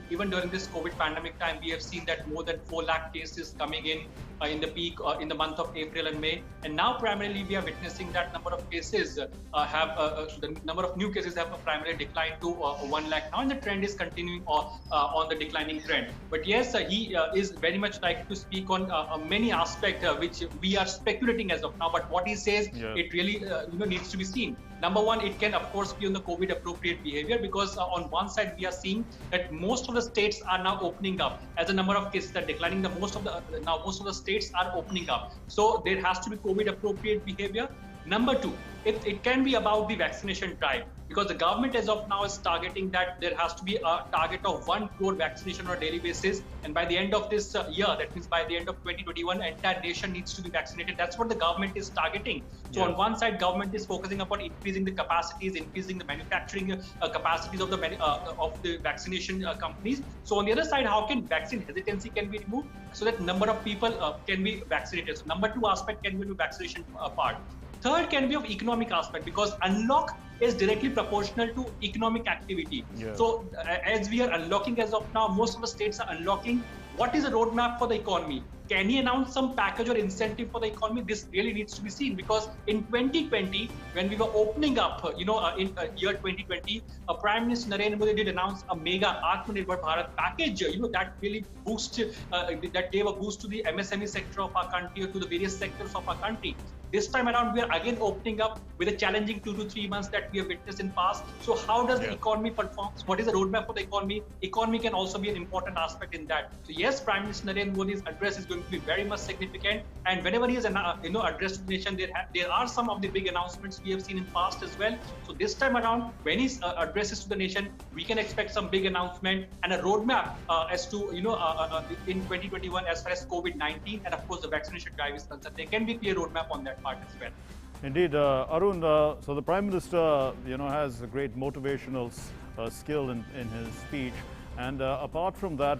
even during this COVID pandemic time, we have seen that more than 4 lakh cases coming in the peak in the month of April and May. And now primarily we are witnessing that number of cases the number of new cases have primarily declined to 1 lakh now, and the trend is continuing on the declining trend. But yes, he is very much likely to speak on many aspects which we are speculating as of now. But what he says, it really needs to be seen. Number one, it can of course be on the COVID appropriate behavior, because on one side we are seeing that most of the states are now opening up as the number of cases are declining. Most of the states are opening up, so there has to be COVID appropriate behavior. Number two, it can be about the vaccination drive, because the government as of now is targeting that there has to be a target of 1 crore vaccination on a daily basis, and by the end of this year, that means by the end of 2021, entire nation needs to be vaccinated. That's what the government is targeting. So on one side, government is focusing upon increasing the capacities, increasing the manufacturing capacities of the vaccination companies. So on the other side, how can vaccine hesitancy can be removed so that number of people can be vaccinated? So number two aspect can be the vaccination part. Third can be of economic aspect, because unlock is directly proportional to economic activity. So as we are unlocking as of now, most of the states are unlocking. What is the roadmap for the economy? Can he announce some package or incentive for the economy? This really needs to be seen, because in 2020, when we were opening up, in year 2020, Prime Minister Narendra Modi did announce a mega Atmanirbhar Bharat package, that really boosted, that gave a boost to the MSME sector of our country, or to the various sectors of our country. This time around, we are again opening up with a challenging 2 to 3 months that we have witnessed in past. So how does the economy perform? What is the roadmap for the economy? Economy can also be an important aspect in that. So yes, Prime Minister Narendra Modi's address is going to be very much significant. And whenever he has addressed the nation, there are some of the big announcements we have seen in past as well. So this time around, when he addresses to the nation, we can expect some big announcement and a roadmap as to in 2021 as far as COVID-19 and of course the vaccination drive is concerned. There can be clear roadmap on that part as well. Indeed, Arun, so the Prime Minister, has a great motivational skill in his speech. And apart from that,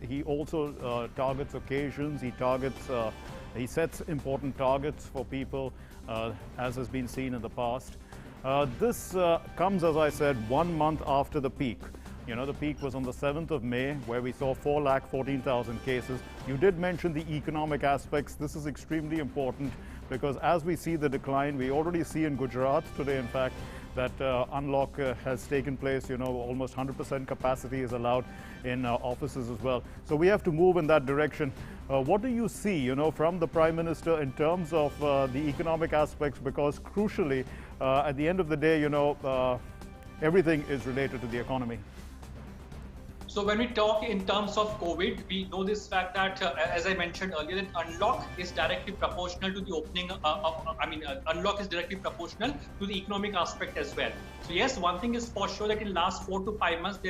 he also targets occasions, he sets important targets for people, as has been seen in the past. This comes, as I said, 1 month after the peak. The peak was on the 7th of May, where we saw 4,14,000 cases. You did mention the economic aspects. This is extremely important, because as we see the decline, we already see in Gujarat today, in fact, that unlock has taken place. Almost 100% capacity is allowed in offices as well. So we have to move in that direction. What do you see, from the Prime Minister in terms of the economic aspects? Because crucially, at the end of the day, everything is related to the economy. So when we talk in terms of COVID, we know this fact that, as I mentioned earlier, that unlock is directly proportional to the opening unlock is directly proportional to the economic aspect as well. So yes, one thing is for sure that in last 4 to 5 months, we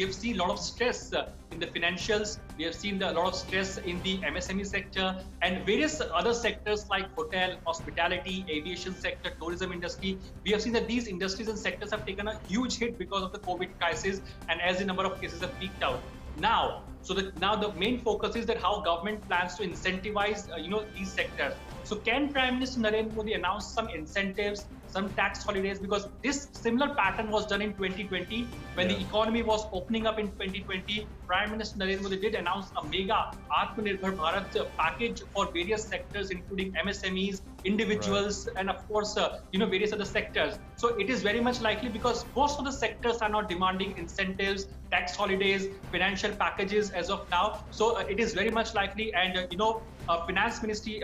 have seen a lot of stress in the financials. We have seen a lot of stress in the MSME sector and various other sectors like hotel, hospitality, aviation sector, tourism industry. We have seen that these industries and sectors have taken a huge hit because of the COVID crisis, and as the number of cases have peaked out. Now the main focus is that how government plans to incentivize these sectors. So can Prime Minister Narendra Modi announce some incentives, some tax holidays? Because this similar pattern was done in 2020 when the economy was opening up in 2020. Prime Minister Narendra Modi did announce a mega Atmanirbhar Bharat package for various sectors, including MSMEs, individuals, and of course, various other sectors. So it is very much likely, because most of the sectors are not demanding incentives, tax holidays, financial packages as of now. So it is very much likely, and Finance Ministry,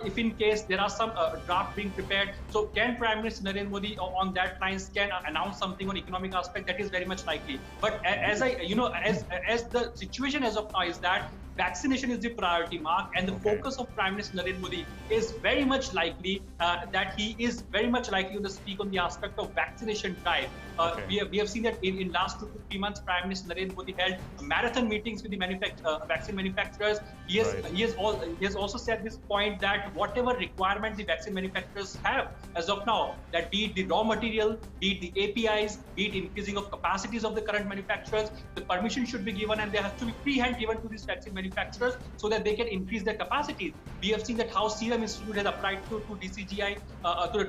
if in case there are some draft being prepared, so can Prime Minister Narendra Modi on that lines can announce something on economic aspect? That is very much likely. But as as the situation as of now is that vaccination is the priority mark, and the focus of Prime Minister Narendra Modi is very much likely that he is very much likely to speak on the aspect of vaccination drive. We have seen that in last 2 to 3 months, Prime Minister Narendra Modi held marathon meetings with the vaccine manufacturers. He has also said this point that whatever requirement the vaccine manufacturers have as of now, that be it the raw material, be it the APIs, be it increasing of capacities of the current manufacturers, the permission should be given, and there has to be free hand given to these vaccine manufacturers so that they can increase their capacities. We have seen that how Serum Institute has applied to DCGI, to the